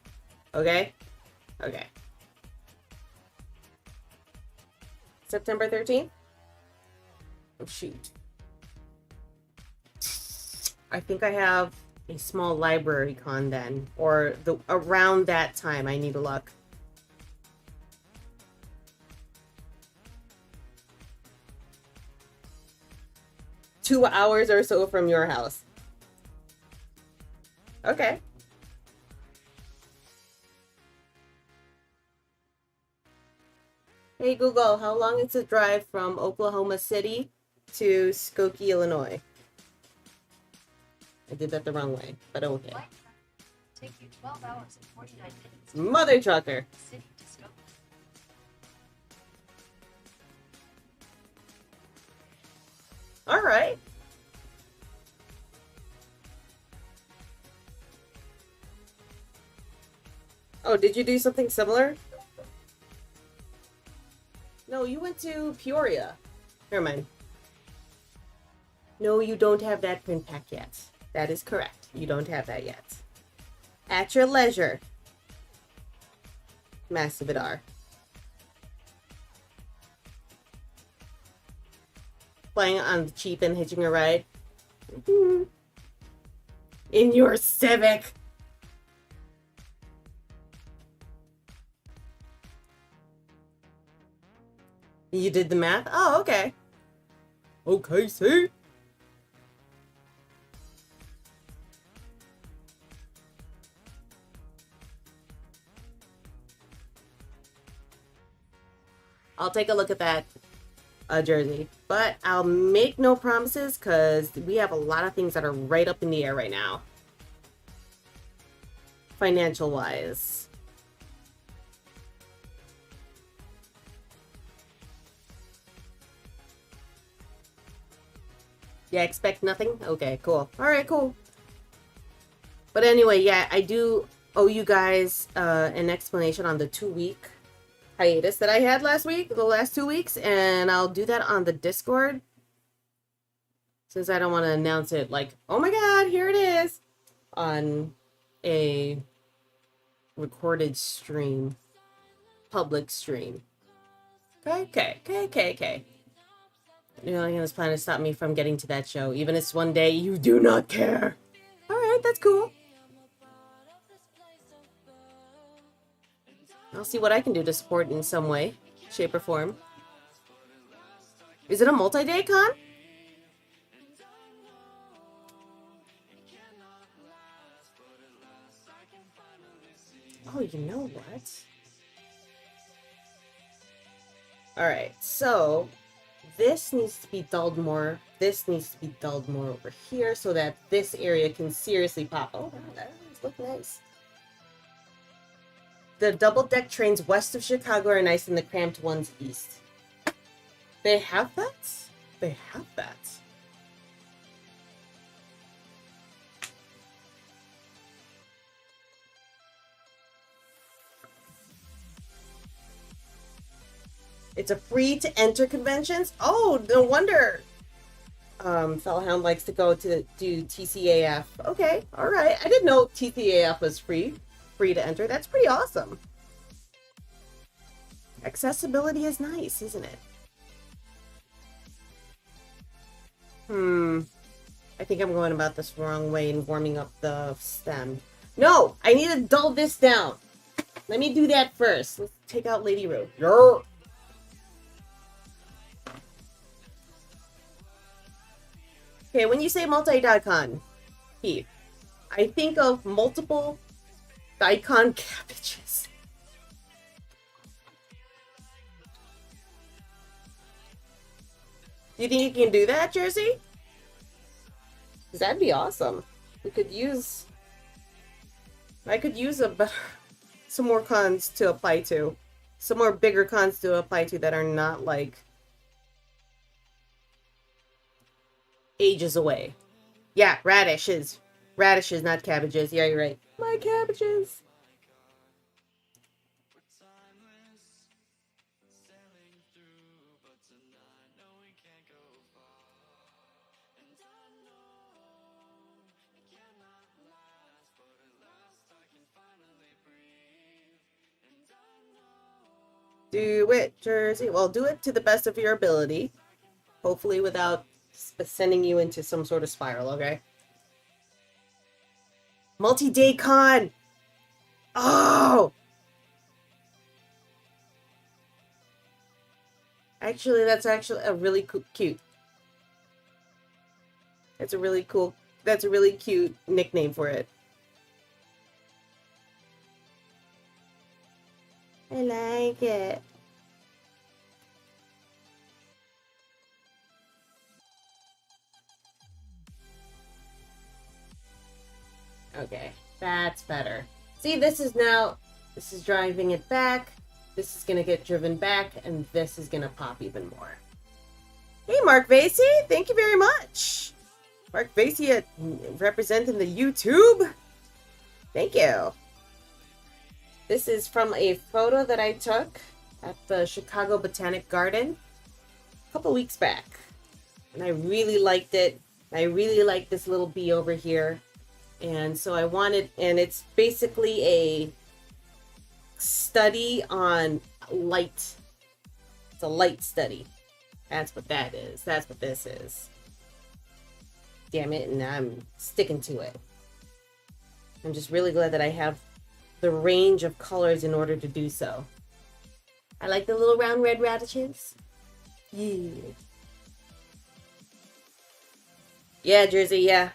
Okay? Okay. September 13th? Oh, shoot. I think I have a small library con then, or around that time I need to look. Two hours or so from your house. Okay. Hey Google, how long is the drive from Oklahoma City to Skokie, Illinois? I did that the wrong way, but okay. Take you 12 hours and 49 minutes. Mother trucker. City to Scotland. All right. Oh, did you do something similar? No, you went to Peoria. Never mind. No, you don't have that print pack yet. That is correct. You don't have that yet. At your leisure. Massive Vidar. Flying on the cheap and hitching a ride. In your Civic. You did the math? Oh, okay. Okay, see? I'll take a look at that jersey. But I'll make no promises because we have a lot of things that are right up in the air right now. Financial-wise. Yeah, expect nothing? Okay, cool. Alright, cool. But anyway, yeah, I do owe you guys an explanation on the 2-week hiatus that I had last week, the last 2 weeks, and I'll do that on the Discord. Since I don't want to announce it like, oh my god, here it is, on a recorded stream, public stream. Okay. You're only gonna plan to stop me from getting to that show, even if it's one day you do not care. Alright, that's cool. I'll see what I can do to support in some way, shape, or form. Is it a multi-day con? Oh, you know what? Alright, so this needs to be dulled more. This needs to be dulled more over here so that this area can seriously pop. Oh, that does look nice. The double-deck trains west of Chicago are nice and the cramped ones east. They have that? They have that. It's a free-to-enter conventions? Oh, no wonder Fellhound likes to go to do TCAF. Okay, alright. I didn't know TCAF was free to enter. That's pretty awesome. Accessibility is nice, isn't it? I think I'm going about this wrong way and warming up the stem. No! I need to dull this down. Let me do that first. Let's take out Lady Roo. Yer. Okay, when you say multi-daikon, Heath, I think of multiple daikon cabbages. Do you think you can do that, Jersey? Because that'd be awesome. I could use a better, some more cons to apply to. Some more bigger cons to apply to that are not like ages away. Yeah, radishes. Radishes, not cabbages. Yeah, you're right. My cabbages. Do it, Jersey. Well, do it to the best of your ability. Hopefully without sending you into some sort of spiral, okay? Multi-day con! Oh! Actually, that's actually a really cute. That's a really cool, that's a really cute nickname for it. I like it. Okay, that's better. See, this is driving it back. This is gonna get driven back, and this is gonna pop even more. Hey, Mark Vasey, thank you very much. Mark Vasey representing the YouTube. Thank you. This is from a photo that I took at the Chicago Botanic Garden a couple weeks back. And I really liked it. I really like this little bee over here. And so I wanted, and it's basically a study on light. It's a light study. That's what that is. That's what this is. Damn it, and I'm sticking to it. I'm just really glad that I have the range of colors in order to do so. I like the little round red radishes. Yeah. Yeah, Jersey, yeah.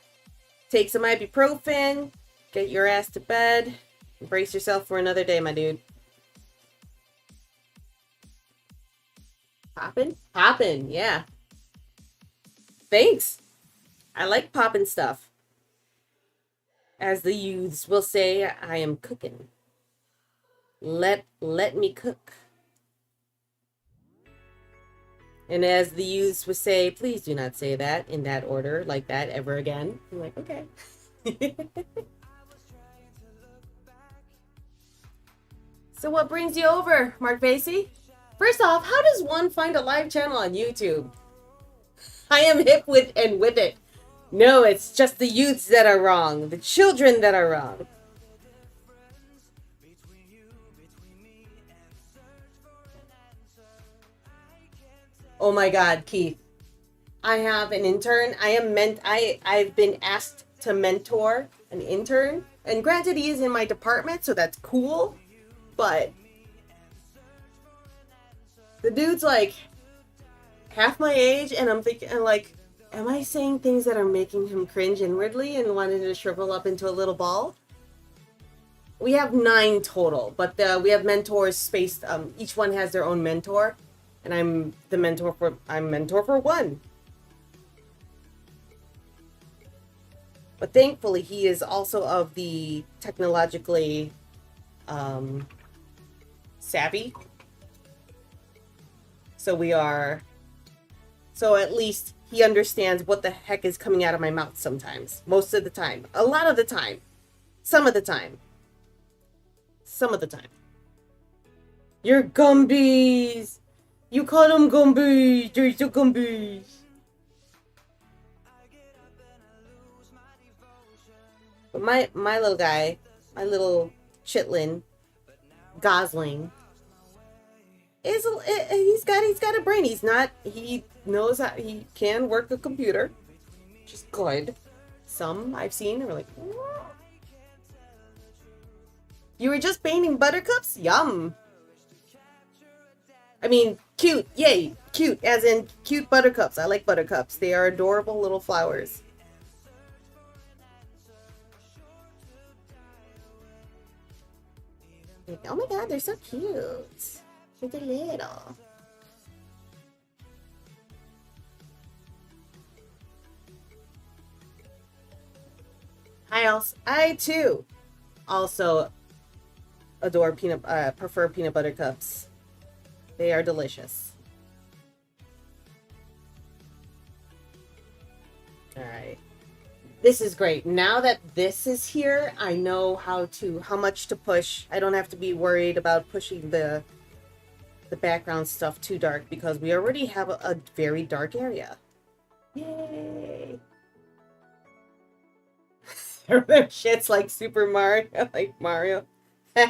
Take some ibuprofen, get your ass to bed, and brace yourself for another day, my dude. Poppin'? Poppin', yeah. Thanks. I like poppin' stuff. As the youths will say, I am cooking. Let me cook. And as the youths would say, please do not say that in that order, like that, ever again. I'm like, okay. So what brings you over, Mark Vasey? First off, how does one find a live channel on YouTube? I am hip with it. No, it's just the youths that are wrong. The children that are wrong. Oh my God, Keith. I have an intern. I've been asked to mentor an intern. And granted, he is in my department, so that's cool. But the dude's like half my age, and I'm thinking, like, am I saying things that are making him cringe inwardly and wanting to shrivel up into a little ball? We have 9 total, but we have mentors spaced. Each one has their own mentor, and I'm mentor for one. But thankfully, he is also of the technologically savvy. So at least he understands what the heck is coming out of my mouth sometimes. Most of the time. A lot of the time. Some of the time. You're Gumbies! You call them Gumbies! They're the Gumbies! But my little guy, my little chitlin, Gosling, he's got a brain. He knows how he can work a computer, which is good. Some I've seen are like, whoa. You were just painting buttercups? Yum. I mean, cute. Yay, cute. As in cute buttercups. I like buttercups. They are adorable little flowers. Oh my God, they're so cute. They're little. I too also adore prefer peanut butter cups. They are delicious. All right. This is great. Now that this is here, I know how much to push. I don't have to be worried about pushing the background stuff too dark because we already have a very dark area. Yay! Shit's like Super Mario, like Mario. Go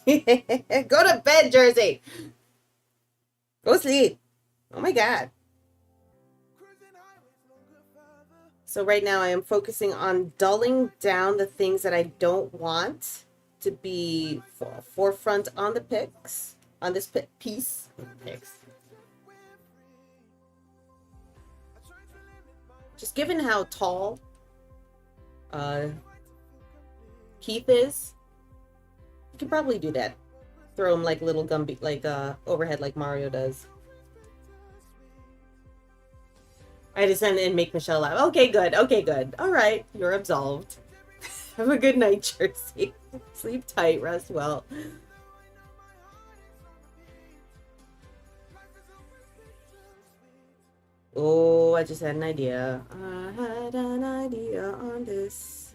to bed, Jersey. Go sleep. Oh my God. So right now I am focusing on dulling down the things that I don't want to be forefront on the pics, on this piece. Pics. Just given how tall Keith is, you could probably do that. Throw him like little Gumby, like overhead like Mario does. I descend and make Michelle laugh. Okay, good. Okay, good. All right, you're absolved. Have a good night, Jersey. Sleep tight, rest well. Oh, I just had an idea. I had an idea on this.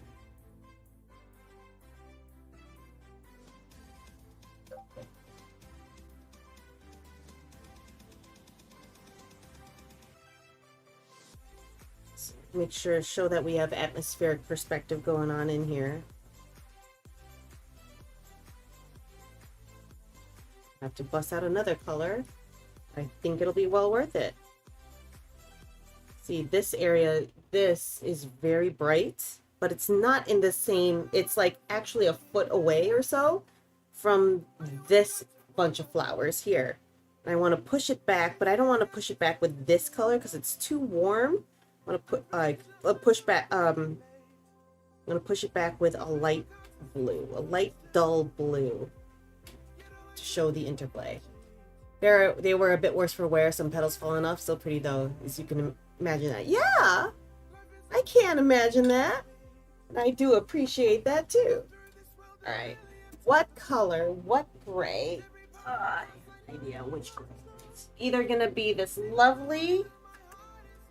Make sure, show that we have atmospheric perspective going on in here. Have to bust out another color. I think it'll be well worth it. See, this area, this is very bright, but it's not in the same, it's like actually a foot away or so from this bunch of flowers here. And I want to push it back, but I don't want to push it back with this color because it's too warm. I want to put push back. I'm gonna push it back with a light blue, a light dull blue, to show the interplay. They were a bit worse for wear. Some petals falling off. Still pretty though, as you can imagine that. Yeah, I can't imagine that. And I do appreciate that too. All right, what color? What gray? Idea which gray? It's either gonna be this lovely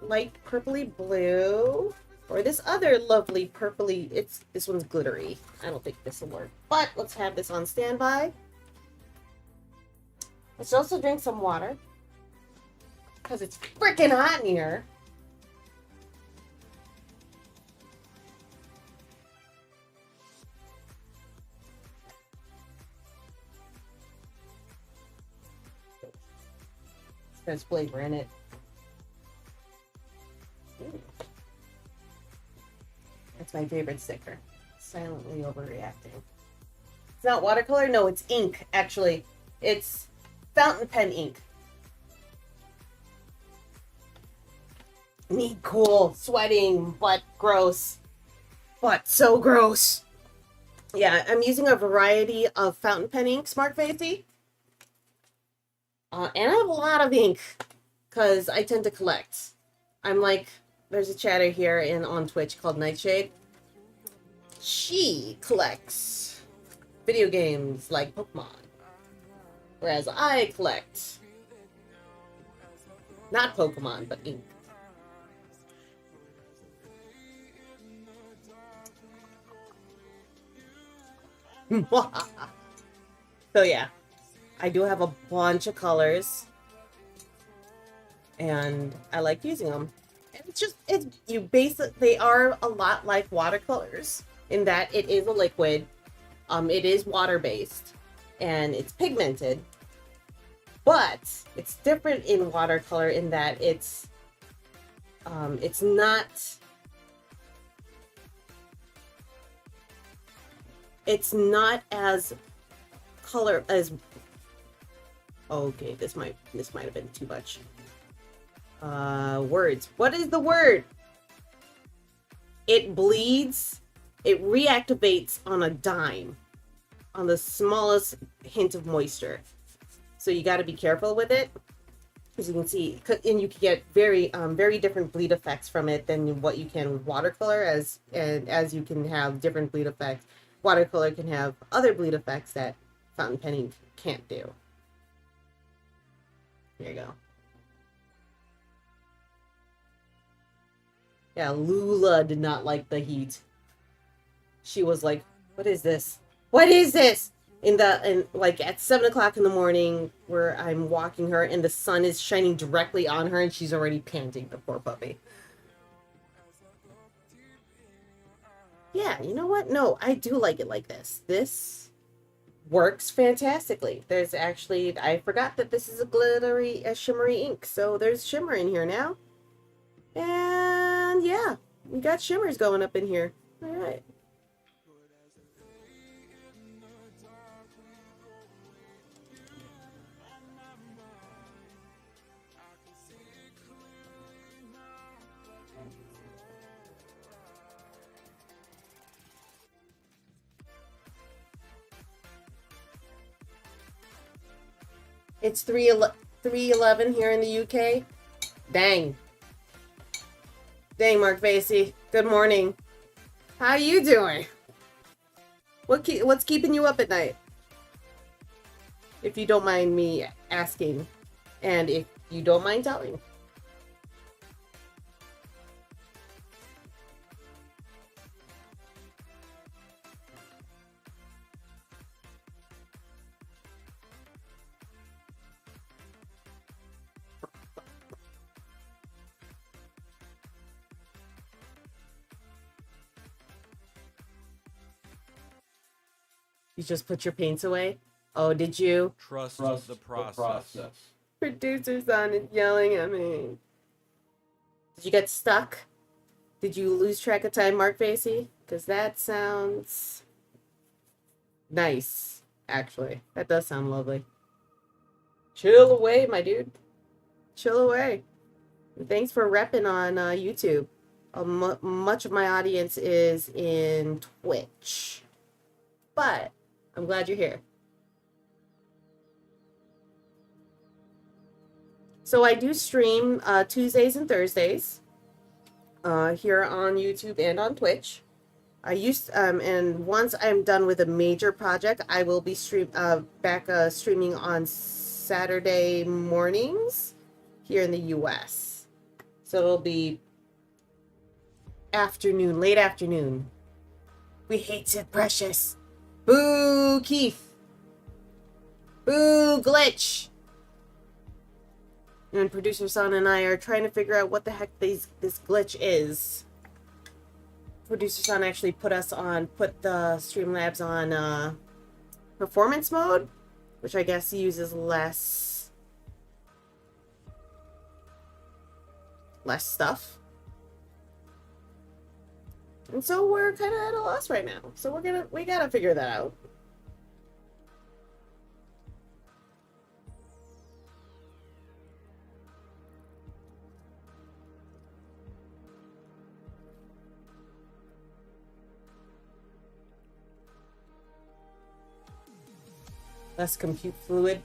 light purpley blue or this other lovely purpley. This one's glittery. I don't think this will work, but let's have this on standby. Let's also drink some water because it's freaking hot in here. There's flavor in it. That's my favorite sticker. Silently overreacting. It's not watercolor? No, it's ink, actually. It's fountain pen ink. Neat, cool, sweating, butt gross. Butt so gross. Yeah, I'm using a variety of fountain pen ink, Smart Fancy. And I have a lot of ink because I tend to collect. I'm like, there's a chatter here on Twitch called Nightshade. She collects video games like Pokemon, whereas I collect not Pokemon but ink. So yeah, I do have a bunch of colors, and I like using them. They are a lot like watercolors in that it is a liquid, it is water-based, and it's pigmented, but it's different in watercolor in that it's not as color as, okay, this might have been too much. Words. What is the word? It bleeds. It reactivates on a dime, on the smallest hint of moisture. So you got to be careful with it, as you can see, and you can get very different bleed effects from it than what you can with watercolor. As you can have different bleed effects, watercolor can have other bleed effects that fountain pen ink can't do. There you go. Yeah, Lula did not like the heat. She was like, "What is this? What is this?" Like at 7 o'clock in the morning, where I'm walking her, and the sun is shining directly on her, and she's already panting. The poor puppy. Yeah, you know what? No, I do like it like this. This works fantastically. There's actually, I forgot that this is a shimmery ink, so there's shimmer in here now. And yeah, we got shimmers going up in here. All right. It's 3:11 here in the UK. Dang. Dang, Mark Vasey. Good morning. How you doing? What's keeping you up at night? If you don't mind me asking, and if you don't mind telling. You just put your paints away? Oh, did you? Trust the process. Producer son is yelling at me. Did you get stuck? Did you lose track of time, Mark Vasey? Because that sounds nice, actually. That does sound lovely. Chill away, my dude. Chill away. And thanks for repping on YouTube. Much of my audience is in Twitch. But I'm glad you're here. So I do stream Tuesdays and Thursdays here on YouTube and on Twitch. And once I'm done with a major project, I will be back streaming on Saturday mornings here in the US. So it'll be afternoon, late afternoon. We hate it, Precious. Boo, Keith. Boo, Glitch. And producer son and I are trying to figure out what the heck this glitch is. Producer son actually put the Streamlabs on performance mode, which I guess uses less stuff. And so we're kind of at a loss right now. So we gotta figure that out. Less compute fluid.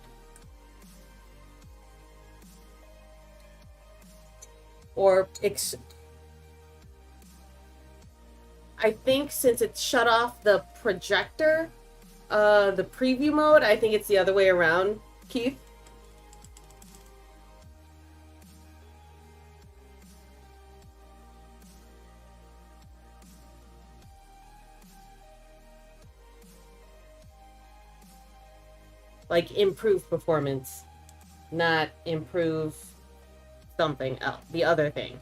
Or I think since it shut off the projector, the preview mode, I think it's the other way around, Keith. Like improve performance, not improve something else, the other thing.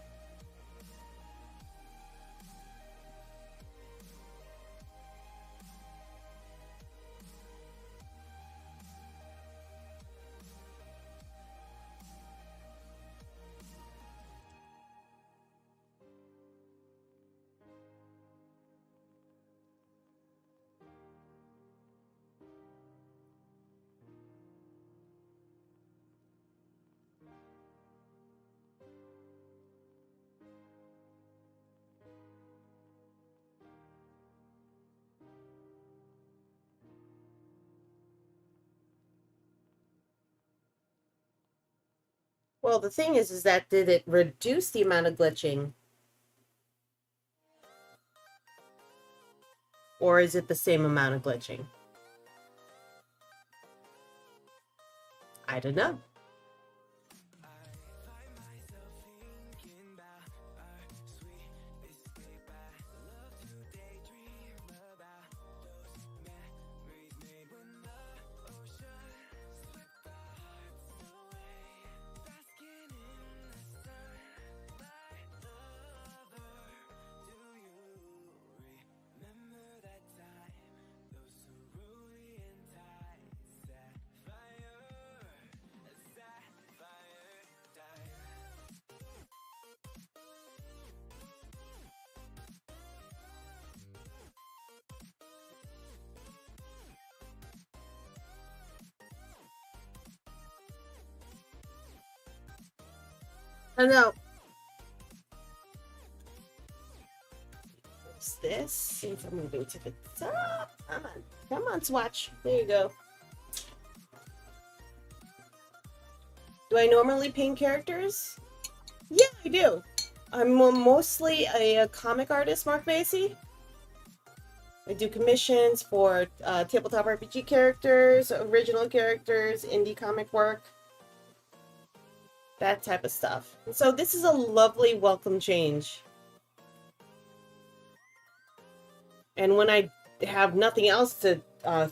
Well, the thing is that did it reduce the amount of glitching? Or is it the same amount of glitching? I don't know. I know. What's this? See if I'm moving to the top. Come on, Swatch. There you go. Do I normally paint characters? Yeah, I do. I'm mostly a comic artist, Mark Basie. I do commissions for tabletop RPG characters, original characters, indie comic work, that type of stuff. So this is a lovely welcome change. And when I have nothing else to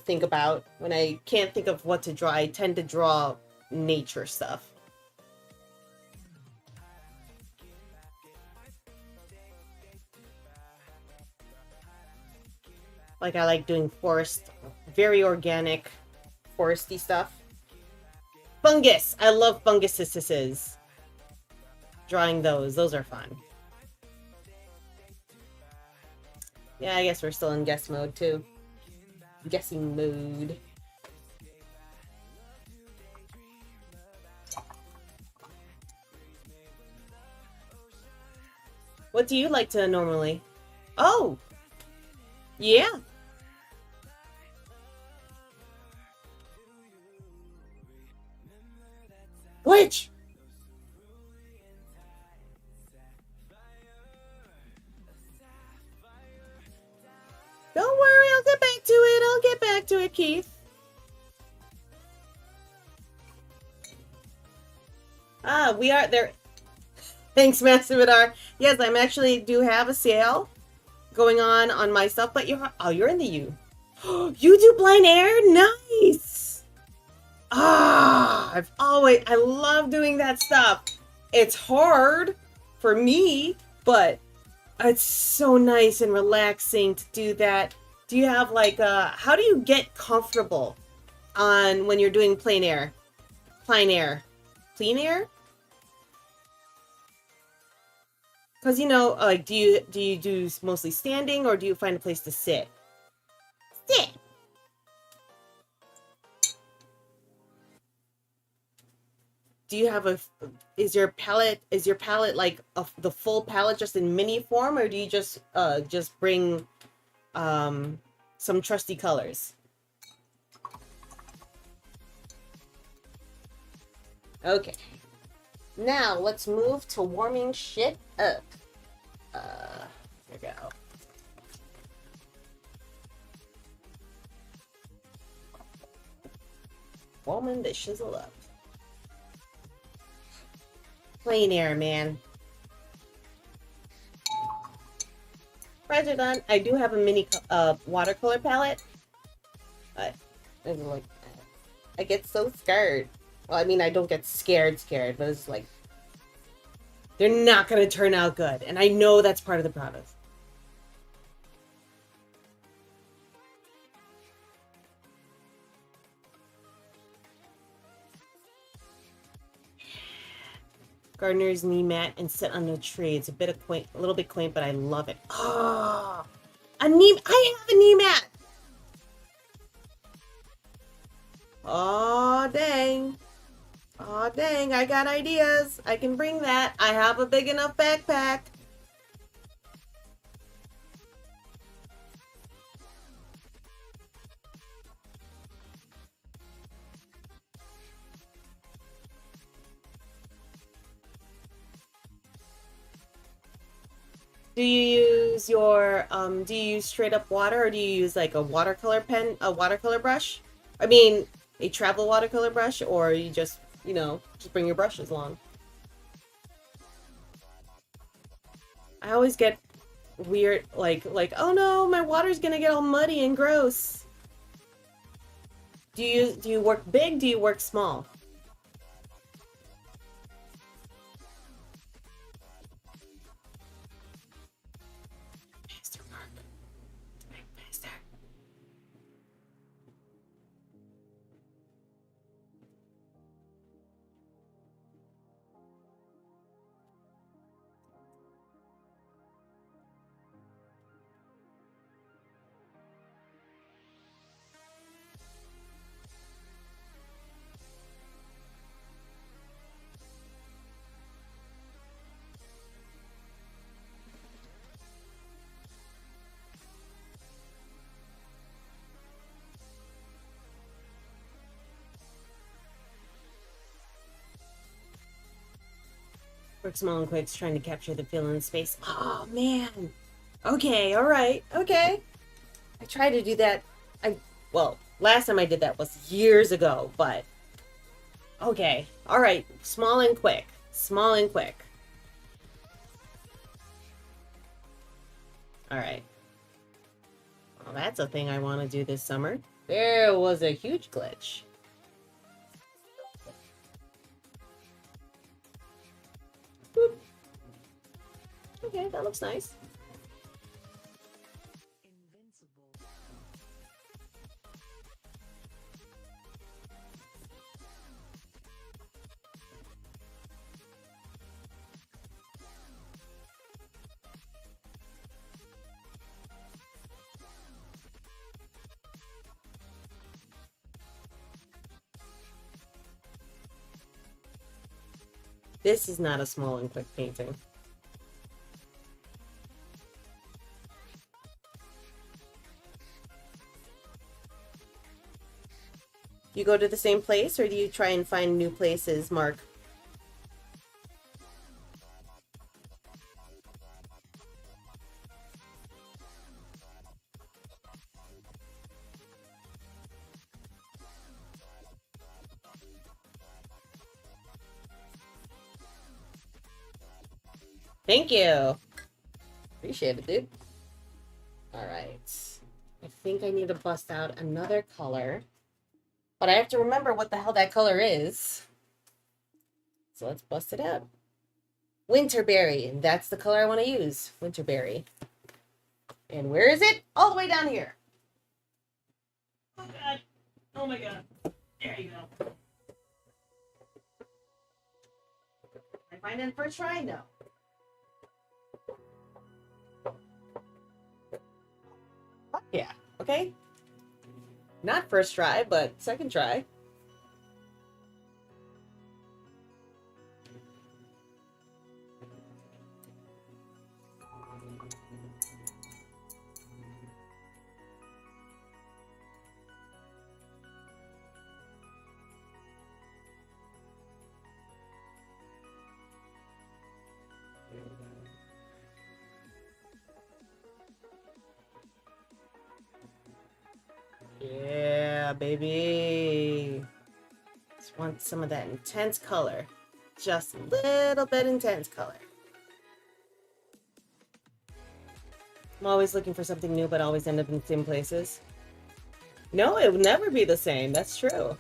think about, when I can't think of what to draw, I tend to draw nature stuff. Like I like doing forest, very organic, foresty stuff. Fungus! I love funguses. Drawing those are fun. Yeah, I guess we're still in guess mode too. Guessing mode. What do you like to normally? Oh! Yeah! Which? Don't worry, I'll get back to it. I'll get back to it, Keith. Ah, we are there. Thanks, Master Vidar. Yes, I'm actually do have a sale going on my stuff, but you're in the U. You do blind air? Nice! Ah, I love doing that stuff. It's hard for me, but it's so nice and relaxing to do that. Do you have like how do you get comfortable on when you're doing plein air? Plein air? Because you know, like, do you do mostly standing or do you find a place to sit? Sit. Do you have is your palette like the full palette just in mini form, or do you just bring some trusty colors? Okay. Now let's move to warming shit up. Here we go. Warming the shizzle up. Plein air, man. Fries are done. I do have a mini watercolor palette, but like, I get so scared. Well, I mean, I don't get scared, but it's like they're not gonna turn out good, and I know that's part of the process. Gardener's knee mat and sit on a tree. It's a little bit quaint, but I love it. Oh, I have a knee mat. Oh dang. Oh dang, I got ideas. I can bring that. I have a big enough backpack. Do you use straight up water, or do you use like a watercolor brush? I mean, a travel watercolor brush, or you just, just bring your brushes along? I always get weird, like, oh no, my water's gonna get all muddy and gross. Do you work big? Do you work small? Ork Small and Quick's trying to capture the fill in space. Oh, man. Okay, alright, okay. I tried to do that. Well, last time I did that was years ago, but... Okay, alright. Small and quick. Small and quick. Alright. Well, that's a thing I want to do this summer. There was a huge glitch. Boop. Okay, that looks nice. This is not a small and quick painting. You go to the same place, or do you try and find new places, Mark? Thank you. Appreciate it, dude. All right. I think I need to bust out another color. But I have to remember what the hell that color is. So let's bust it out. Winterberry. That's the color I want to use. Winterberry. And where is it? All the way down here. Oh, God. Oh, my God. There you go. I find it first try? No. Fuck yeah. Okay. Not first try, but second try. Yeah, baby. Just want some of that intense color. Just a little bit intense color. I'm always looking for something new, but always end up in the same places. No, it would never be the same. That's true.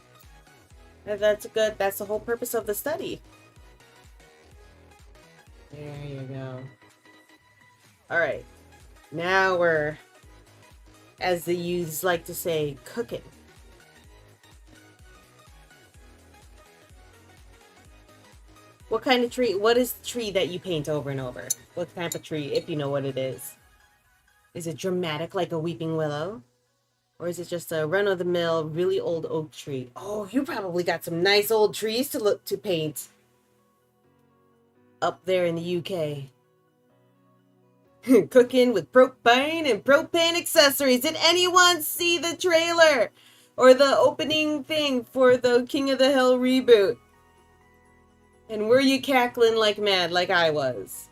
That's good. That's the whole purpose of the study. There you go. All right. Now we're, as the youths like to say, cooking. What kind of tree? What is the tree that you paint over and over? What type of tree, if you know what it is? Is it dramatic like a weeping willow? Or is it just a run-of-the-mill, really old oak tree? Oh, you probably got some nice old trees to paint up there in the UK. Cooking with propane and propane accessories. Did anyone see the trailer or the opening thing for the King of the Hill reboot? And were you cackling like mad like I was?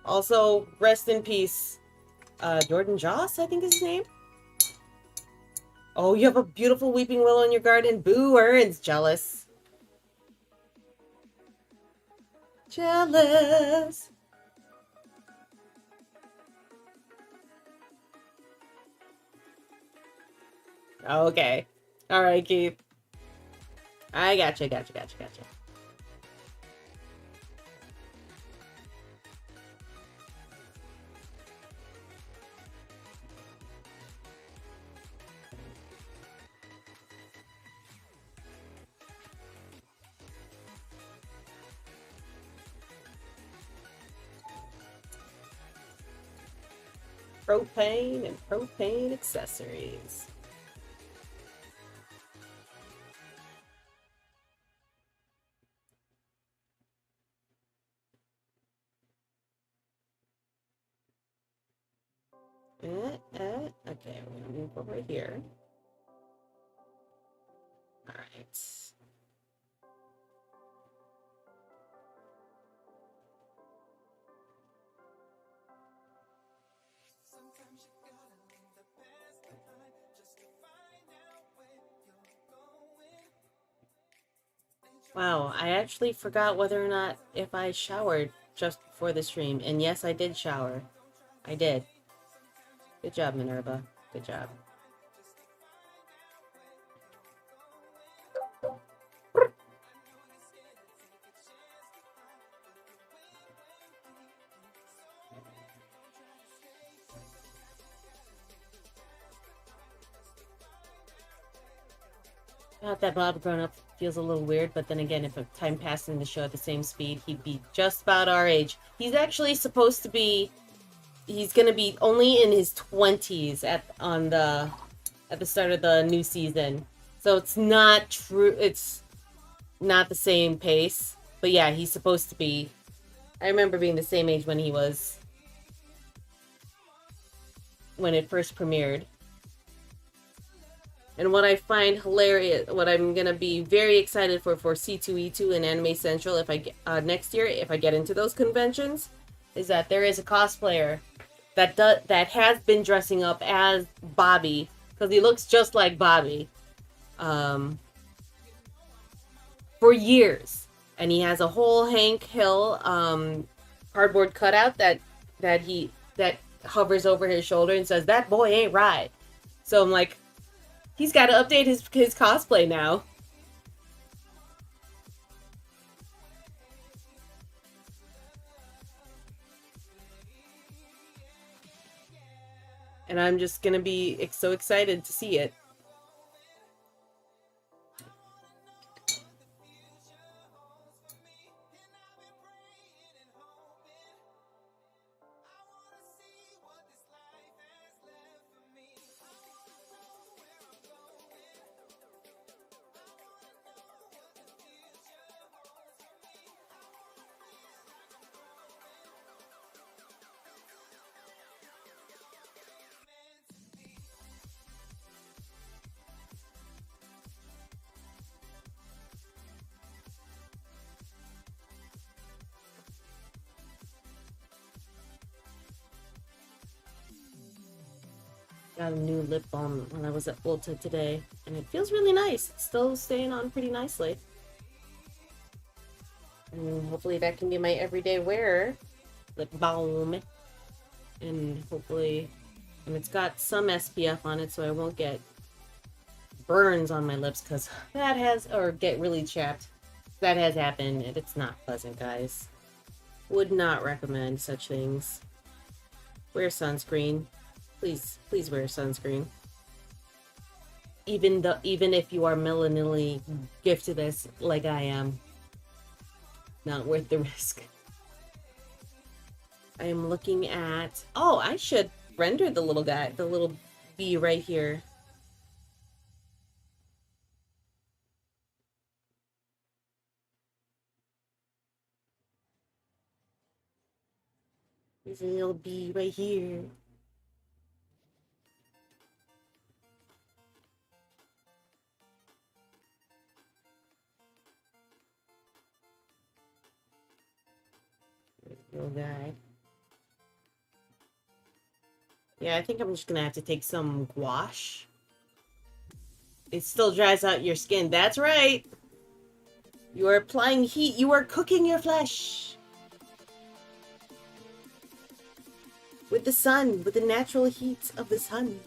Also, rest in peace, Jordan Joss, I think is his name. Oh, you have a beautiful weeping willow in your garden. Boo, Ern's jealous. Jealous. Okay. All right, Keith. I gotcha. Propane and propane accessories. Okay, we're gonna move over here. All right. Wow, I actually forgot whether or not if I showered just before the stream. And yes, I did shower. I did. Good job, Minerva. Good job. Not that Bob grown up feels a little weird, but then again, if time passed in the show at the same speed, he'd be just about our age. He's actually supposed to be. He's gonna be only in his 20s at the start of the new season, so it's not true. It's not the same pace, but yeah, he's supposed to be. I remember being the same age when he was when it first premiered. And what I find hilarious, what I'm gonna be very excited for C2E2 and Anime Central if I next year if I get into those conventions, is that there is a cosplayer that has been dressing up as Bobby because he looks just like Bobby, for years, and he has a whole Hank Hill cardboard cutout that hovers over his shoulder and says that boy ain't right. So I'm like, he's got to update his cosplay now. And I'm just gonna be so excited to see it. Got a new lip balm when I was at Ulta today, and it feels really nice. It's still staying on pretty nicely. And hopefully that can be my everyday wear. Lip balm. And hopefully, and it's got some SPF on it so I won't get burns on my lips, because that has, or get really chapped. That has happened, and it's not pleasant, guys. Would not recommend such things. Wear sunscreen. Please, please wear sunscreen. Even if you are melanally gifted as like I am, not worth the risk. I am looking at. Oh, I should render the little guy, the little bee right here. There's a little bee right here. Little guy. Yeah, I think I'm just gonna have to take some gouache. It still dries out your skin. That's right. You are applying heat. You are cooking your flesh. With the sun, with the natural heat of the sun.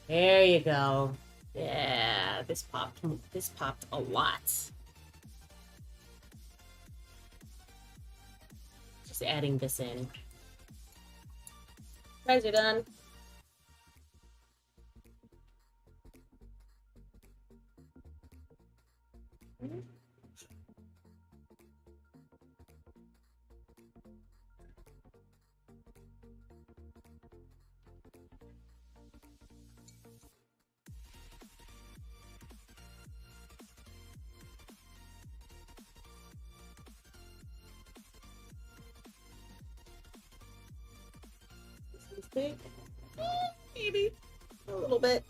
There you go. Yeah, this popped a lot. Just adding this in. Guys are done. big? Maybe. A little bit.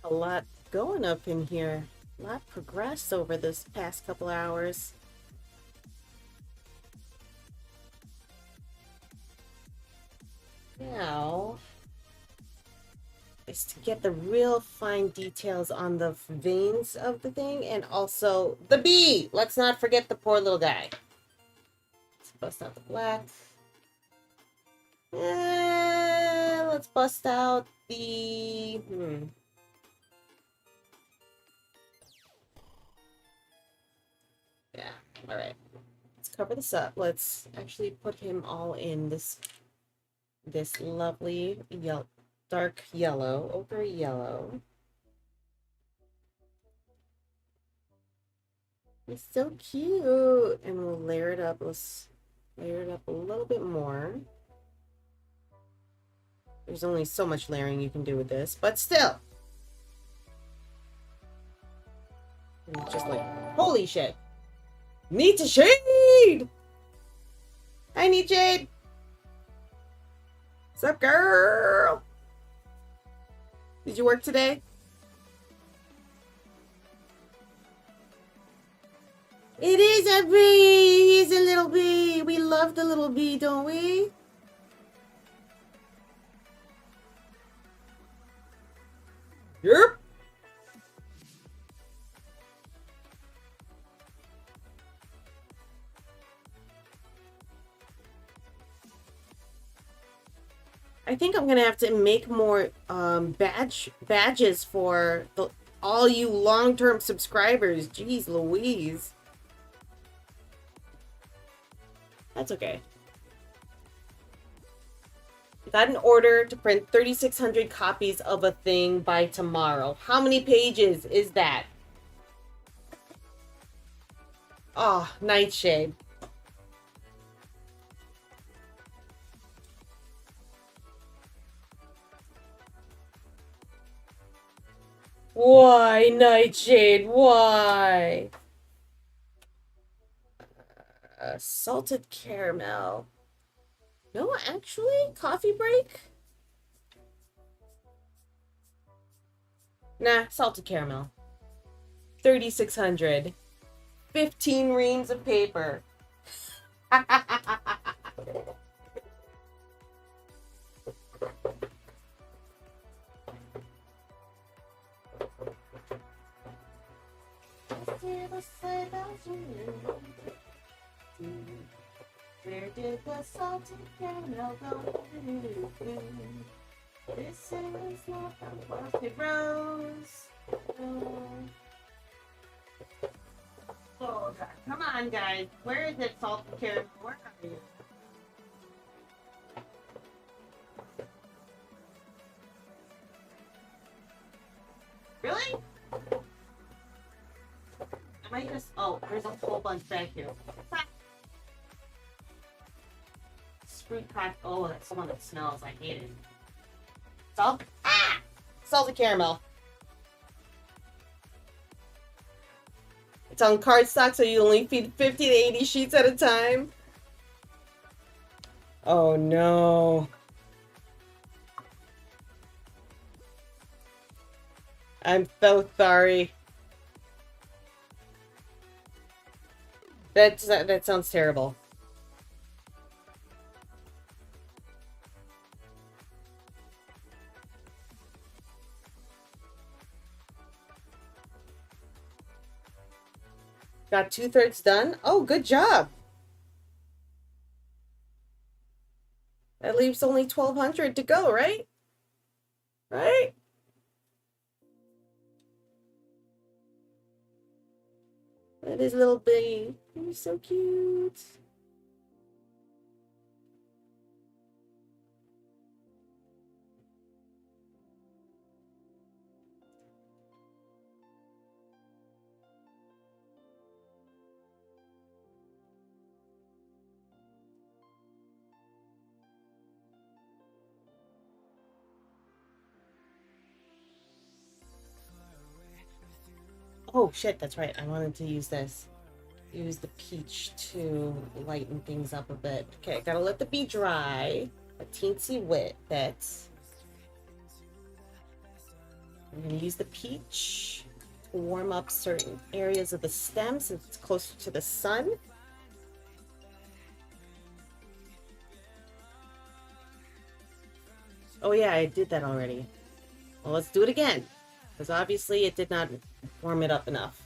A lot going up in here. A lot progressed over this past couple hours. Now is to get the real fine details on the veins of the thing and also the bee. Let's not forget the poor little guy. Let's bust out the black. Let's bust out the Yeah, all right. Let's cover this up. Let's actually put him all in this lovely dark yellow, ochre yellow. It's so cute. And we'll layer it up. Let's layer it up a little bit more. There's only so much layering you can do with this, but still. And just like, holy shit. Need to shade! I need shade! What's up, girl? Did you work today? It is a bee! He's a little bee! We love the little bee, don't we? Yep! I think I'm gonna have to make more badges for all you long-term subscribers. Jeez Louise. That's okay. Got an order to print 3,600 copies of a thing by tomorrow. How many pages is that? Oh, Nightshade. Why, Nightshade? Why? Salted caramel. No, actually, coffee break? Nah, salted caramel. 3,600. 15 reams of paper. Where did the salted caramel go? This is not a wilted rose. Oh God! Come on, guys. Where is it, salted caramel? Where are you? Really? I might just. Oh, there's a whole bunch back here. Fruit crack. Oh, that's the one that smells. I hate it. Salt? Ah! Salted caramel. It's on cardstock, so you only feed 50 to 80 sheets at a time. Oh no. I'm so sorry. That sounds terrible. Got 2/3 done? Oh, good job. That leaves only 1,200 to go, right? Right? That is little bitty. He's so cute. Oh shit, that's right. I wanted to use this. Use the peach to lighten things up a bit. Okay, gotta let the bee dry. A teensy wet bit. I'm gonna use the peach to warm up certain areas of the stem since it's closer to the sun. Oh yeah, I did that already. Well, let's do it again. Because obviously it did not warm it up enough.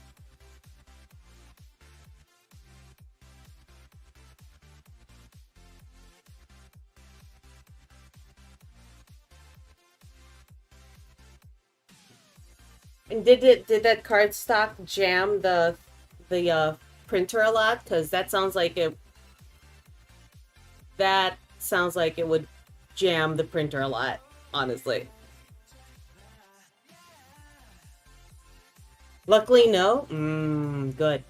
And did that cardstock jam the printer a lot? Because that sounds like it would jam the printer a lot, honestly. Luckily, no. Good.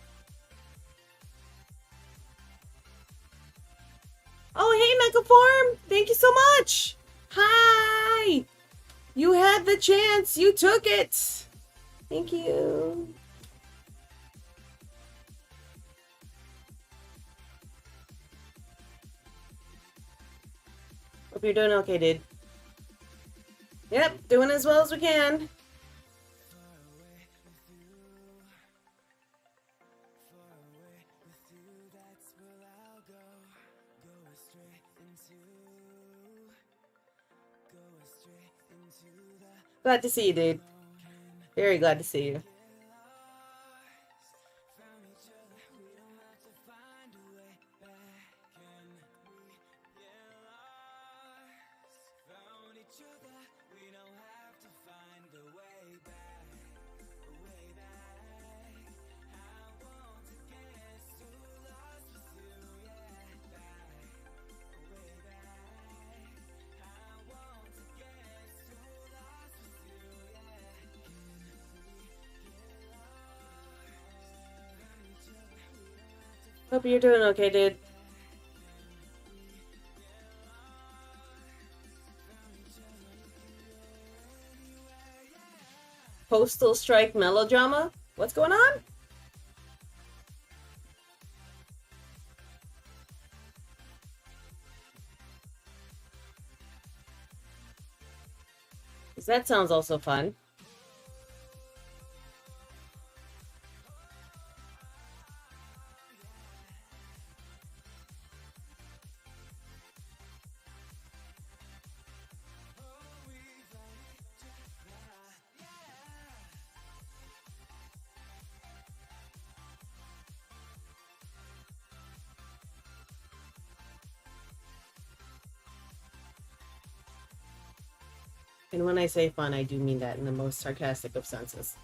Oh, hey, Megaform! Thank you so much! Hi! You had the chance! You took it! Thank you. Hope you're doing okay, dude. Yep, doing as well as we can. Glad to see you, dude. Very glad to see you. Hope you're doing okay, dude. Postal strike melodrama? What's going on? Because that sounds also fun. And when I say fun, I do mean that in the most sarcastic of senses.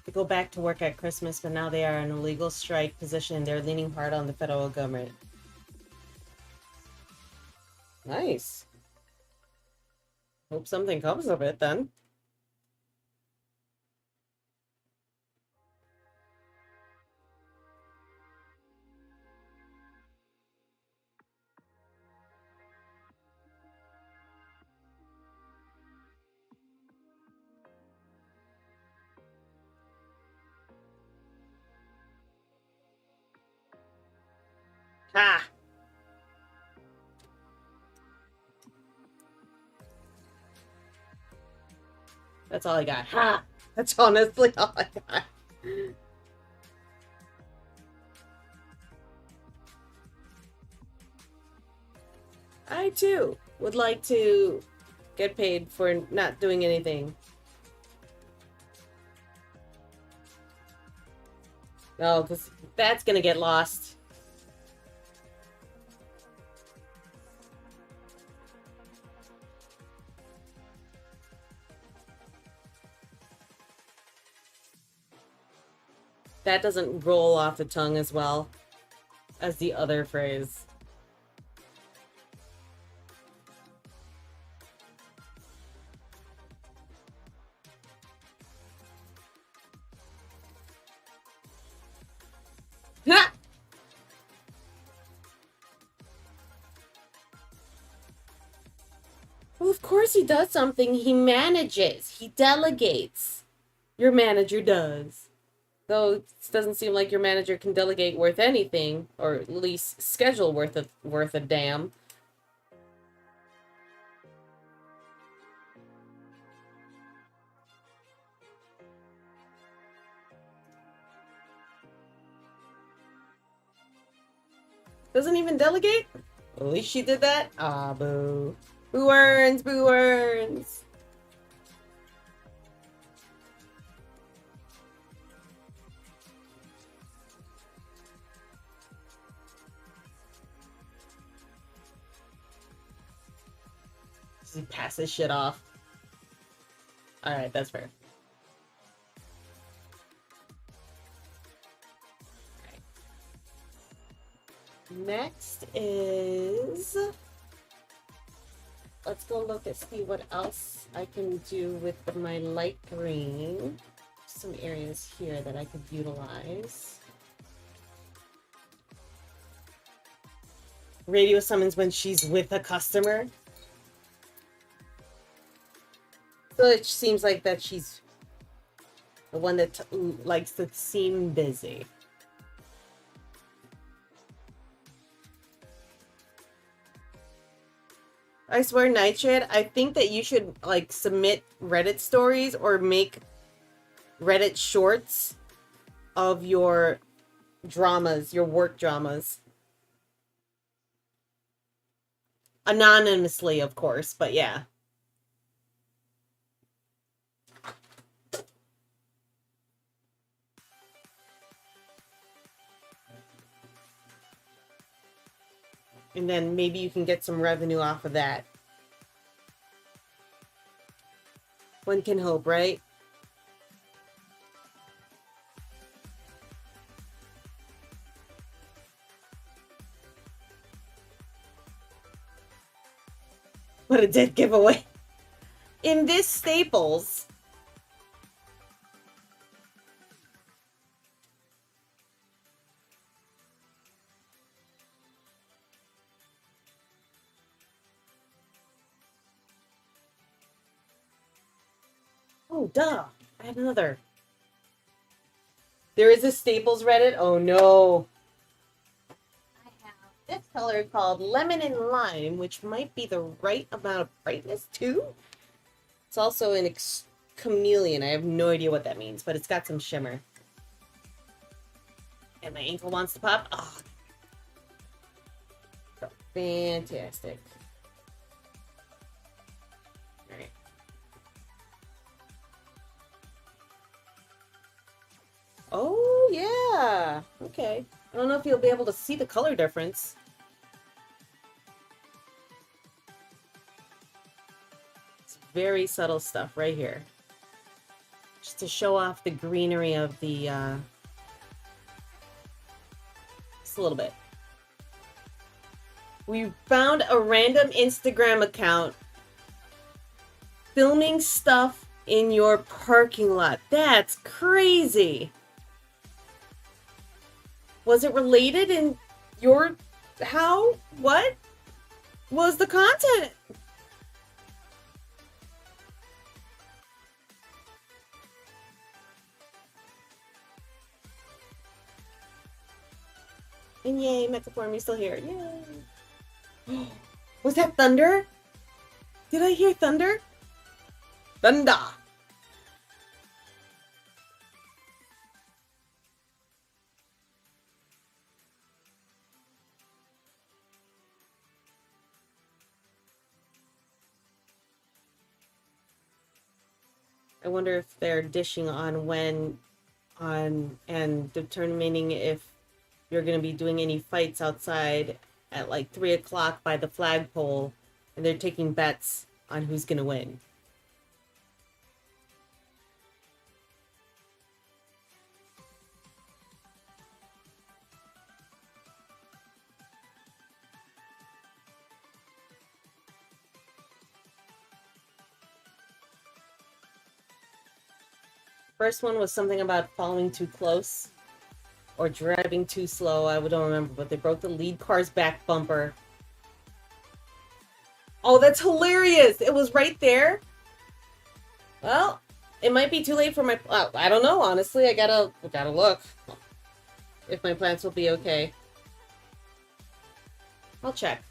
They go back to work at Christmas, but now they are in a legal strike position. They're leaning hard on the federal government. Nice. Hope something comes of it then. Ha! That's all I got. Ha! That's honestly all I got. I too would like to get paid for not doing anything. No, because that's gonna get lost. That doesn't roll off the tongue as well as the other phrase. Ha! Well, of course he does something. He manages. He delegates. Your manager does. Though it doesn't seem like your manager can delegate worth anything, or at least schedule worth a damn. Doesn't even delegate? At least she did that? Ah, boo. Boo earns, boo earns. He passes shit off. Alright, that's fair. Next is... Let's go look and see what else I can do with my light green. Some areas here that I could utilize. Radio summons when she's with a customer. So it seems like that she's the one that likes to seem busy. I swear, Nightshade, I think that you should, like, submit Reddit stories or make Reddit shorts of your dramas, your work dramas. Anonymously, of course, but yeah. And then maybe you can get some revenue off of that. One can hope, right? What a dead giveaway. In this Staples. Oh, duh. I have another. There is a Staples Reddit. Oh, no. I have this color called Lemon and Lime, which might be the right amount of brightness, too. It's also an chameleon. I have no idea what that means, but it's got some shimmer. And my ankle wants to pop. Oh. Fantastic. Alright. Oh, yeah. Okay. I don't know if you'll be able to see the color difference. It's very subtle stuff right here. Just to show off the greenery of the, just a little bit. We found a random Instagram account filming stuff in your parking lot. That's crazy. Was it related in your... How? What was the content? And yay, Mechaform, you're still here. Yay. Was that thunder? Did I hear thunder? Thunder! I wonder if they're dishing on when and determining if you're going to be doing any fights outside at like 3 o'clock by the flagpole, and they're taking bets on who's going to win. First one was something about following too close or driving too slow. I don't remember, but they broke the lead car's back bumper. Oh, that's hilarious! It was right there. Well, it might be too late for my. I don't know. Honestly, I gotta look if my plants will be okay. I'll check.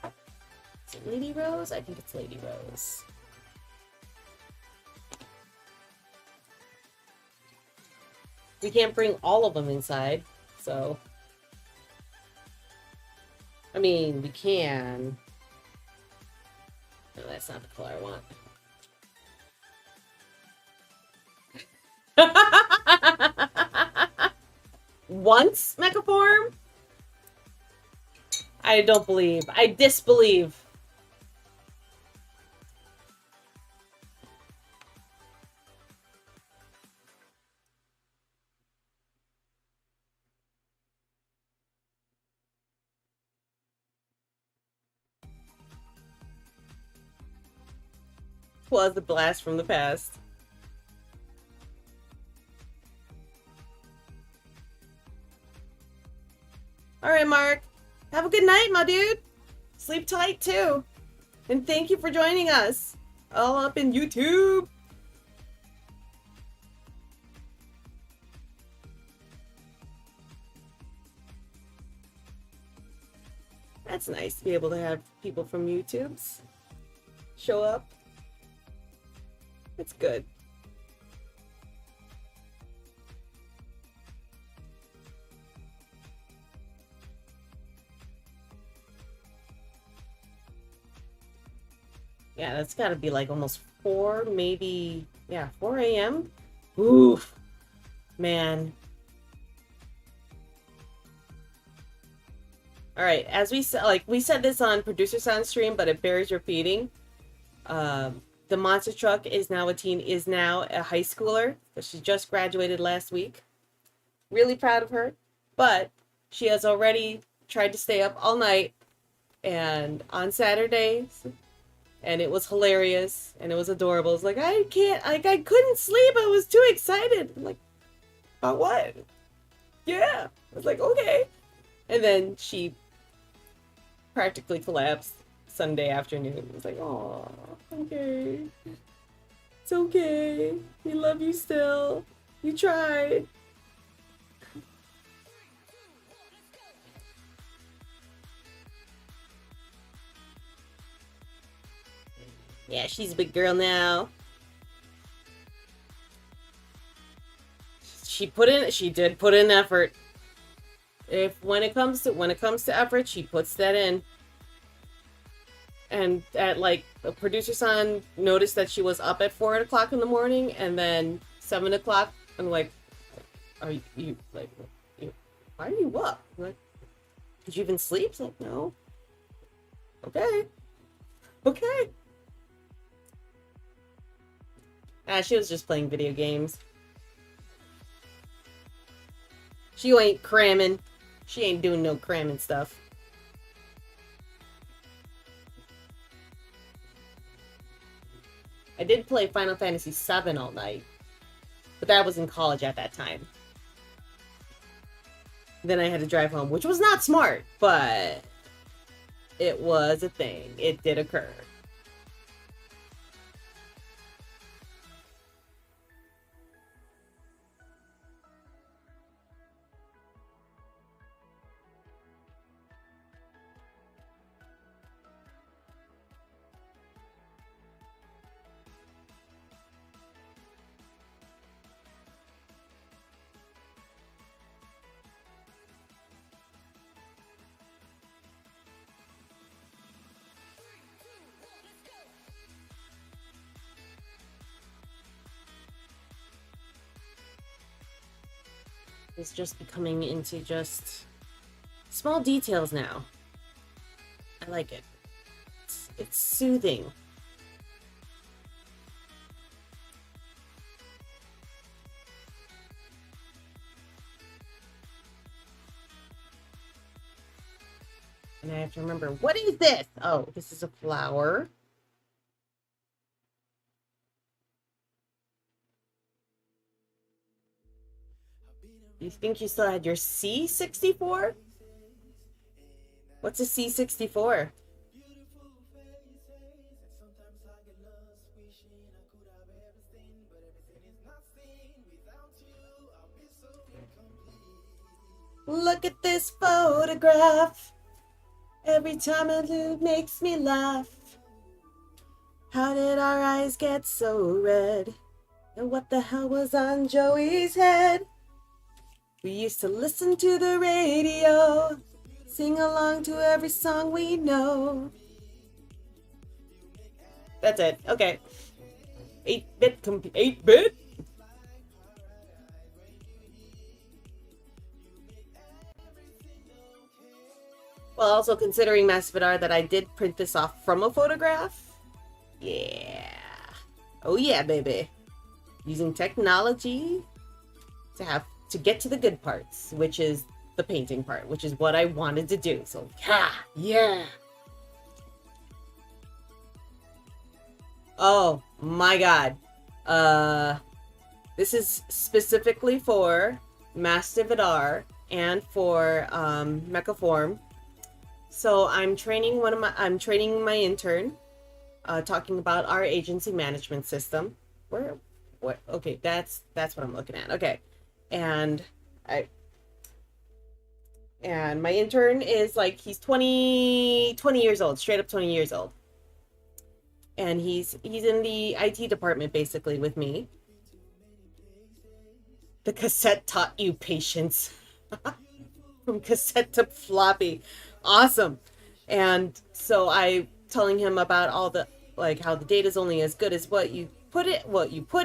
Is it Lady Rose? I think it's Lady Rose. We can't bring all of them inside, so... I mean, we can. No, that's not the color I want. Once, Mechaform? I don't believe. I disbelieve. Was a blast from the past. Alright, Mark. Have a good night, my dude. Sleep tight, too. And thank you for joining us. All up in YouTube. That's nice to be able to have people from YouTube's show up. It's good. Yeah, that's gotta be like almost 4, maybe, yeah, 4 a.m. Oof, man. All right, as we said, like we said this on Producer Sound stream, but it bears repeating. The monster truck is now a high schooler. She just graduated last week. Really proud of her, but she has already tried to stay up all night and on Saturdays, and it was hilarious and it was adorable. It's like, I couldn't sleep. I was too excited. I'm like, about what? Yeah. I was like, okay. And then she practically collapsed Sunday afternoon. It was like, oh, okay. It's okay. We love you still. You tried. Yeah, she's a big girl now. She did put in effort. When it comes to effort, she puts that in. And at like the producer son noticed that she was up at 4 o'clock in the morning, and then 7 o'clock. I'm like, are you like, why are you up? I'm like, did you even sleep? She's like, no. Okay. She was just playing video games. She ain't cramming. She ain't doing no cramming stuff. I did play Final Fantasy VII all night, but that was in college at that time. Then I had to drive home, which was not smart, but it was a thing. It did occur. is just becoming into just small details now. I like it. It's soothing. And I have to remember, what is this? Oh, this is a flower. You think you still had your C64? What's a C64? Look at this photograph. Every time I look, makes me laugh. How did our eyes get so red? And what the hell was on Joey's head? We used to listen to the radio, sing along to every song we know. That's it. Okay. 8-bit 8-bit? Well, also considering Massive Art that I did print this off from a photograph. Yeah. Oh yeah, baby. Using technology to get to the good parts, which is the painting part, which is what I wanted to do. So, yeah. Oh my god. This is specifically for Master Vidar and for Mechaform. So I'm training my intern, talking about our agency management system. Okay, that's what I'm looking at. Okay. And my intern is like, he's 20 years old, straight up 20 years old. And he's in the IT department basically with me. The cassette taught you patience. From cassette to floppy. Awesome. And so I telling him about all the, like, how the data is only as good as what you put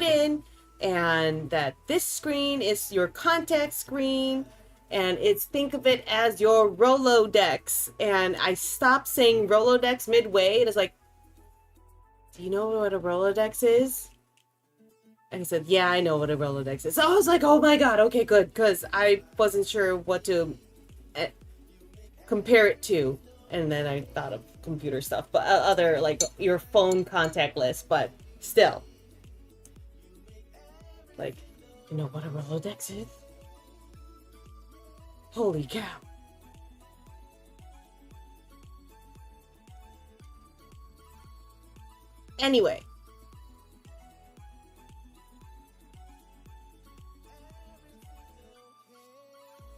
in, and that this screen is your contact screen, and think of it as your Rolodex. And I stopped saying Rolodex midway, and it's like, do you know what a Rolodex is? And he said, yeah, I know what a Rolodex is. So I was like, oh my god, okay, good, because I wasn't sure what to compare it to. And then I thought of computer stuff, but other, like, your phone contact list, but still. Like, you know what a Rolodex is? Holy cow. Anyway.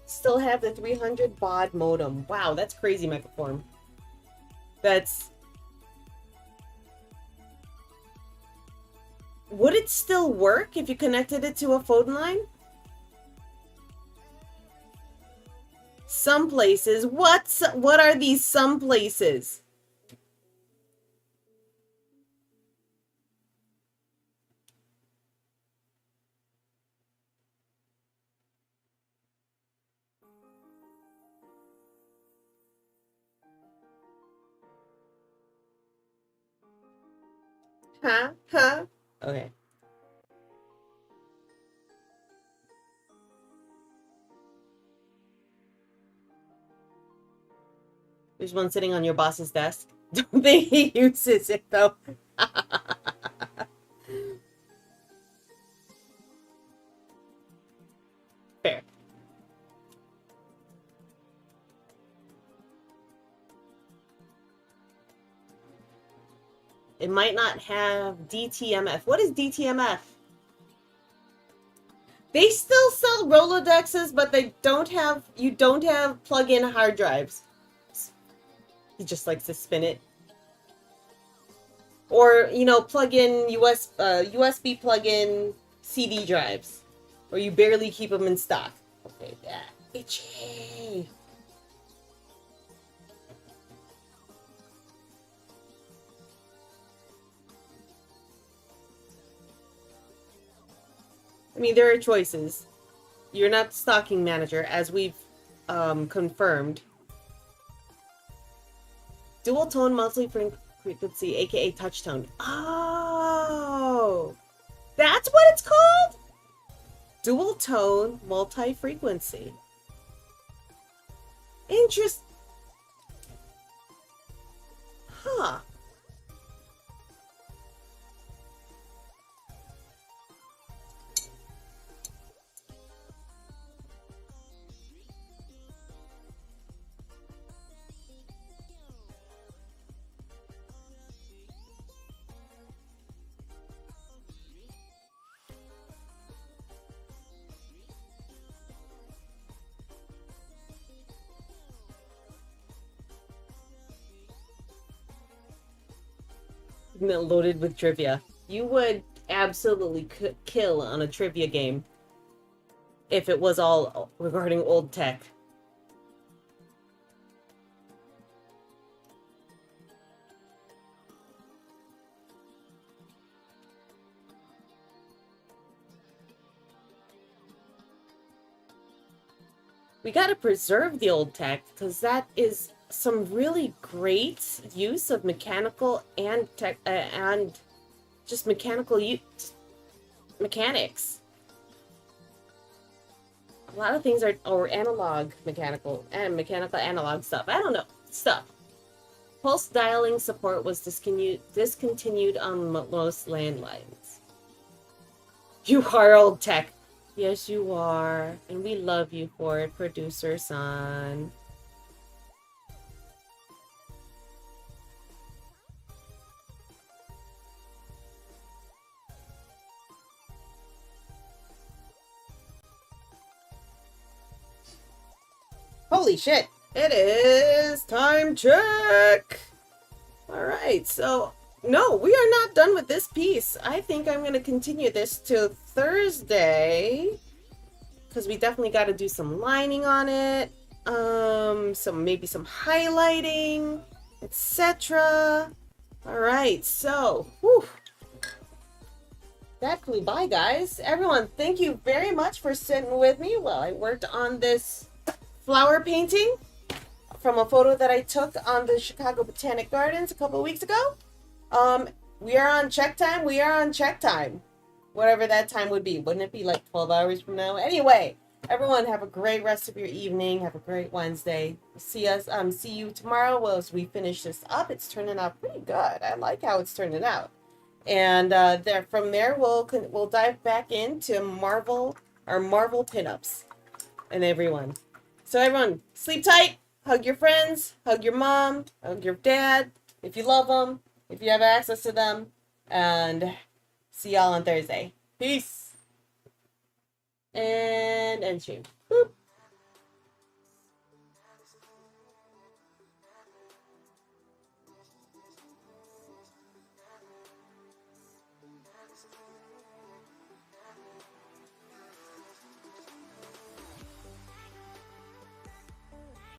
Still have the 300 baud modem. Wow, that's crazy, Mechaform. Would it still work if you connected it to a phone line? Some places. What are these some places? Huh? Okay. There's one sitting on your boss's desk. Don't think he uses it, though. Fair. It might not have DTMF. What is DTMF? They still sell Rolodexes, but you don't have plug-in hard drives. He just likes to spin it. Or, plug-in USB plug-in CD drives. Or you barely keep them in stock. Okay, yeah. Itchy. I mean, there are choices. You're not stocking manager, as we've confirmed. Dual tone monthly frequency, aka touch tone. Oh, that's what it's called? Dual tone multi-frequency. Interest. Huh. Loaded with trivia. You would absolutely kill on a trivia game if it was all regarding old tech. We gotta preserve the old tech, because that is some really great use of mechanical and tech and just mechanics. A lot of things are or analog mechanical and mechanical analog stuff. I don't know stuff. Pulse dialing support was discontinued on most landlines. You are old tech. Yes, you are, and we love you for it, producer son. Holy shit! It is time check! Alright, so no, we are not done with this piece. I think I'm gonna continue this to Thursday. Because we definitely gotta do some lining on it. Maybe some highlighting, etc. Alright, so whew. That flew by, guys. Everyone, thank you very much for sitting with me while I worked on this flower painting from a photo that I took on the Chicago Botanic Gardens a couple weeks ago. We are on check time. We are on check time. Whatever that time would be. Wouldn't it be like 12 hours from now? Anyway, everyone have a great rest of your evening. Have a great Wednesday. See you tomorrow as we finish this up. It's turning out pretty good. I like how it's turning out. And from there we'll dive back into Marvel pinups and everyone. So everyone, sleep tight, hug your friends, hug your mom, hug your dad, if you love them, if you have access to them, and see y'all on Thursday. Peace. And end stream. Boop.